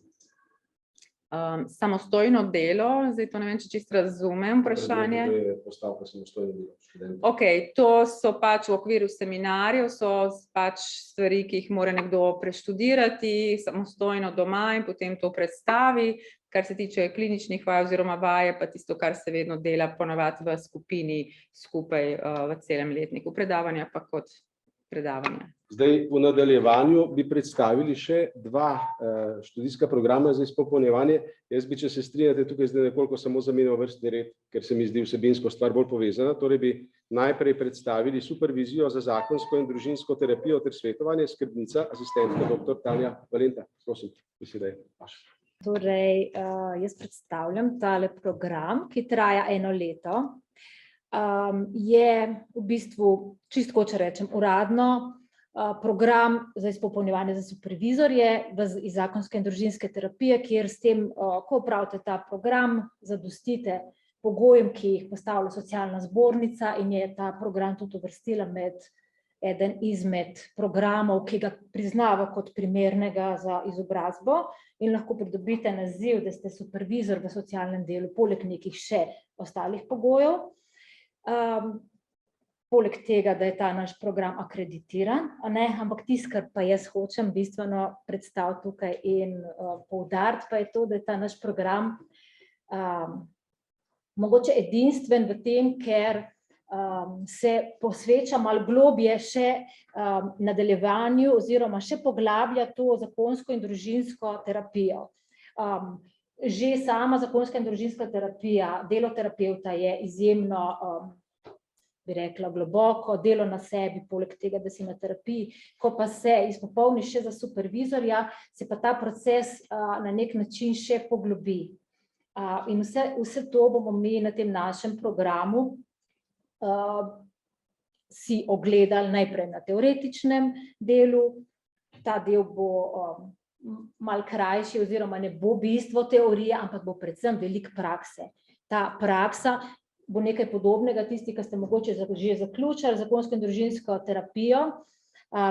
Samostojno delo, zdaj to ne vem, če čisto razumem vprašanje. To je postavka samostojno delo študentov. Ok, to so pač v okviru seminarjev, so pač stvari, ki jih mora nekdo preštudirati samostojno doma in potem to predstavi. Kar se tiče kliničnih vaj oziroma vaje, pa tisto, kar se vedno dela ponavadi v skupini skupaj v celem letniku. Predavanja pa kot predavanja. Zdaj, v nadaljevanju bi predstavili še 2 študijska programa za izpopolnjevanje. Jaz bi, če se strinjate, tukaj zdaj nekoliko samo zamenjal vrstni red, ker se mi zdi vsebinsko stvar bolj povezana. Torej bi najprej predstavili supervizijo za zakonsko in družinsko terapijo ter svetovanje, skrbnica, asistentka dr. Tanja Valenta. Prosim, beseda je vaša. Torej, jaz predstavljam tale program, ki traja 1 leto. Je v bistvu, čisto če rečem, uradno program za izpopolnjevanje za supervizorje iz zakonske in družinske terapije, kjer s tem, ko opravite ta program, zadostite pogojem, ki jih postavlja socialna zbornica in je ta program tudi uvrstila med eden izmed programov, ki ga priznava kot primernega za izobrazbo in lahko pridobite naziv, da ste supervizor v socialnem delu, poleg nekih še ostalih pogojev. poleg tega, da je ta naš program akreditiran, ampak tisto, kar pa jaz hočem bistveno predstaviti tukaj in poudariti, pa je to, da je ta naš program mogoče edinstven v tem, ker se posveča malo globje še nadaljevanju oziroma še poglablja to zakonsko in družinsko terapijo. Že sama zakonska in družinska terapija, delo terapevta je izjemno, bi rekla, globoko, delo na sebi, poleg tega, da si na terapiji, ko pa se izpopolniš še za supervizorja, se pa ta proces na nek način še poglobi. In vse to bomo mi na tem našem programu si ogledali najprej na teoretičnem delu, ta del bo malo krajši oziroma ne bo bistvo teorije, ampak bo predvsem veliko prakse. Ta praksa bo nekaj podobnega, tisti, ki ste mogoče že zaključili zakonsko in družinsko terapijo,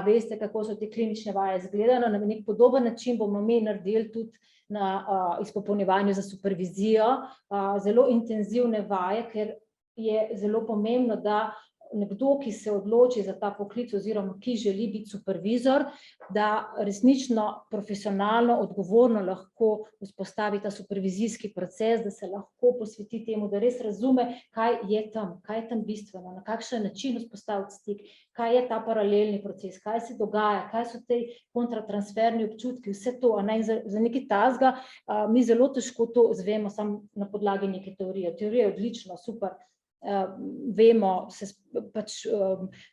veste, kako so te klinične vaje izgledane, na nek podoben način bomo mi naredili tudi na izpopolnjevanju za supervizijo, zelo intenzivne vaje, ker je zelo pomembno, da nekdo, ki se odloči za ta poklic oziroma ki želi biti supervizor, da resnično profesionalno, odgovorno lahko vzpostavi ta supervizijski proces, da se lahko posveti temu, da res razume, kaj je tam bistveno, na kakšen način vzpostaviti stik, kaj je ta paralelni proces, kaj se dogaja, kaj so te kontratransferni občutki, vse to, in za nekaj takega mi zelo težko to izvemo samo na podlagi neke teorije. Teorija je odlična, super, vemo pač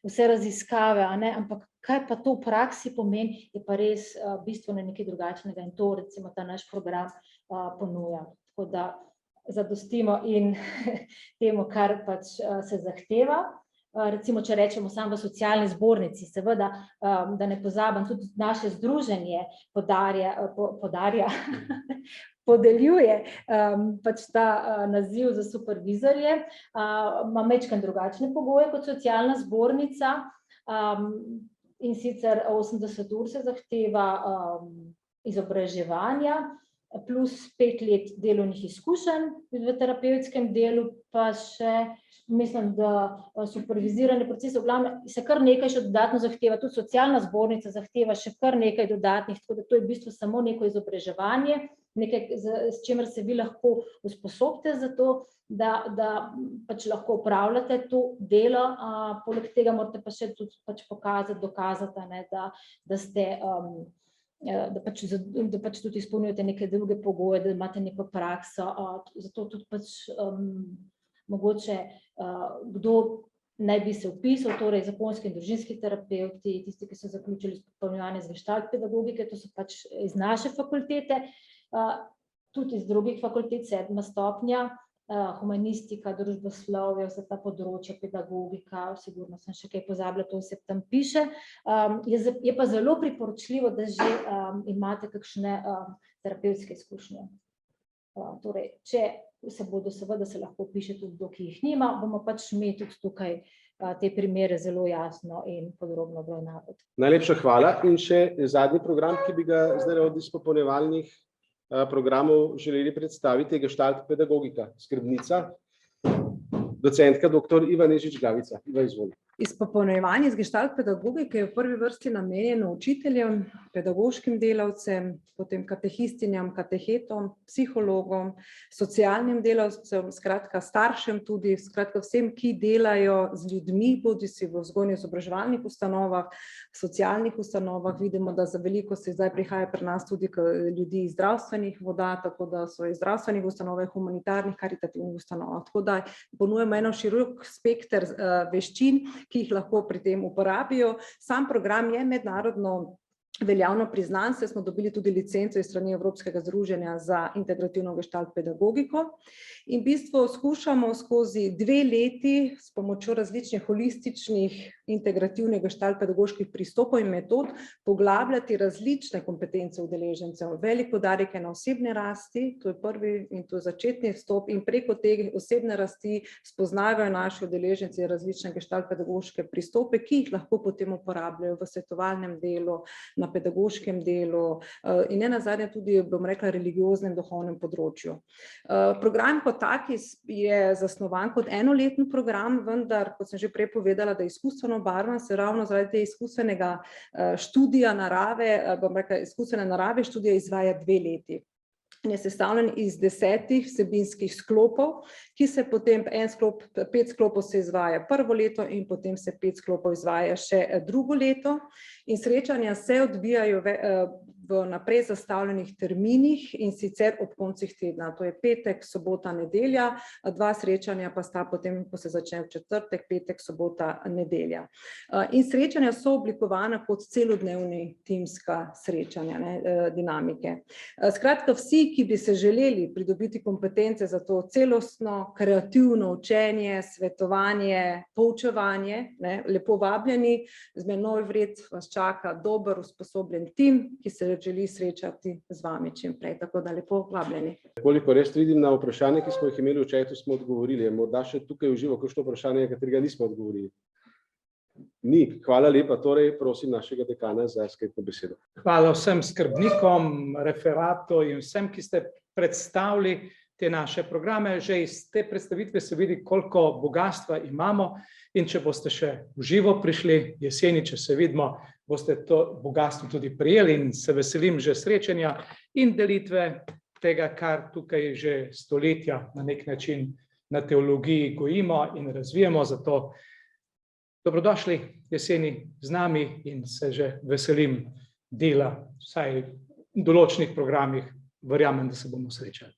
vse raziskave, ampak kaj pa to v praksi pomeni, je pa res bistveno nekaj drugačnega in to recimo ta naš program ponuja. Tako da zadostimo in temu, kar pač se zahteva. Recimo, če rečemo samo v socialni zbornici, seveda, da ne pozabim, tudi naše združenje podeljuje pač ta naziv za supervizorje, ima majčkeno drugačne pogoje kot socialna zbornica, in sicer 80 ur se zahteva izobraževanja, plus 5 let delovnih izkušenj v terapevtskem delu, pa še mislim, da supervizirane procese, v glavnem se kar nekaj še dodatno zahteva, tudi socialna zbornica zahteva še kar nekaj dodatnih, tako da to je v bistvu samo neko izobraževanje, nekaj, s čimer se vi lahko usposobite za to, da pač lahko upravljate to delo, poleg tega morate pa še tudi pač pokazati, dokazati, da ste da pač tudi izpolnjujete neke druge pogoje, da imate neko prakso, zato tudi pač mogoče kdo naj bi se vpisal, torej zakonski in družinski terapevti, tisti, ki so zaključili izpopolnjevanje z gestalt pedagogike, to so pač iz naše fakultete, tudi iz drugih fakultet, 7. stopnja, humanistika, družboslovje, vsa ta področja, pedagogika, sigurno sem še kaj pozabila, to vse tam piše. Je pa zelo priporočljivo, da že imate kakšne terapevtske izkušnje. Torej, če se bodo, seveda se lahko piše tudi kdo, ki jih nima, bomo pač mi tudi tukaj te primere zelo jasno in podrobno obravnavali. Najlepša hvala. In še zadnji program, ki bi ga zdaj od izpopolnjevalnih programov želeli predstaviti, je gestalt pedagogika, skrbnica, docentka dr. Iva Nežič-Glavica. Iva, izvoli. Izpopolnjevanje z gestalt pedagogike je v prvi vrsti namenjeno učiteljem, pedagoškim delavcem, potem katehistinjam, katehetom, psihologom, socialnim delavcem, skratka staršem tudi, skratka vsem, ki delajo z ljudmi, bodisi v vzgojno-izobraževalnih ustanovah, socialnih ustanovah. Vidimo, da za veliko se zdaj prihaja pri nas tudi ljudi iz zdravstvenih voda, tako da so iz zdravstvenih ustanov, humanitarnih, karitativnih ustanov. Tako da ponujemo eno širok spekter veščin, ki jih lahko pri tem uporabijo. Sam program je mednarodno veljavno priznan, saj smo dobili tudi licenco iz strani Evropskega združenja za integrativno gestalt pedagogiko in v bistvu skušamo skozi 2 leti s pomočjo različnih holističnih integrativnih gestalt pedagoških pristopov in metod poglabljati različne kompetence udeležencev. Velik poudarek je na osebni rasti, to je prvi in to je začetni vstop, in preko te osebne rasti spoznavajo naši udeleženci različne gestalt pedagoške pristope, ki jih lahko potem uporabljajo v svetovalnem delu, na pedagoškem delu in nenazadnje tudi, bom rekla, religioznem duhovnem področju. Program kot kot tak je zasnovan kot enoletni program, vendar, kot sem že prej povedala, da je izkustveno obarvan, se ravno zaradi tega izkustvenega študija narave, bom rekla, izkustvene narave študija izvaja 2 leti. In je sestavljen iz 10 vsebinskih sklopov, ki se potem 5 sklopov se izvaja prvo leto in potem se 5 sklopov izvaja še drugo leto. In srečanja se odvijajo v naprej zastavljenih terminih in sicer ob koncih tedna. To je petek, sobota, nedelja, 2 srečanja pa sta potem, ko se začne v četrtek, petek, sobota, nedelja. In srečanja so oblikovana kot celodnevni timska srečanja, dinamike. Skratka, vsi, ki bi se želeli pridobiti kompetence za to celostno, kreativno učenje, svetovanje, poučevanje, lepo vabljeni, z menoj vred vas čaka dober, usposobljen tim, ki se želi srečati z vami čim prej, tako da lepo vabljeni. Koliko res vidim na vprašanje, ki smo jih imeli v chatu, smo odgovorili. Je morda še tukaj v živo kakšno vprašanje, katerega nismo odgovorili? Ni. Hvala lepa. Torej, prosim našega dekana za sklepno besedo. Hvala vsem skrbnikom, referatu in vsem, ki ste predstavili te naše programe. Že iz te predstavitve se vidi, koliko bogatstva imamo, in če boste še v živo prišli jeseni, če se vidimo, boste to bogatstvo tudi prijeli in se veselim že srečanja in delitve tega, kar tukaj že stoletja na nek način na teologiji gojimo in razvijamo. Zato dobrodošli jeseni z nami in se že veselim dela, vsaj v določenih programih, verjamem, da se bomo srečali.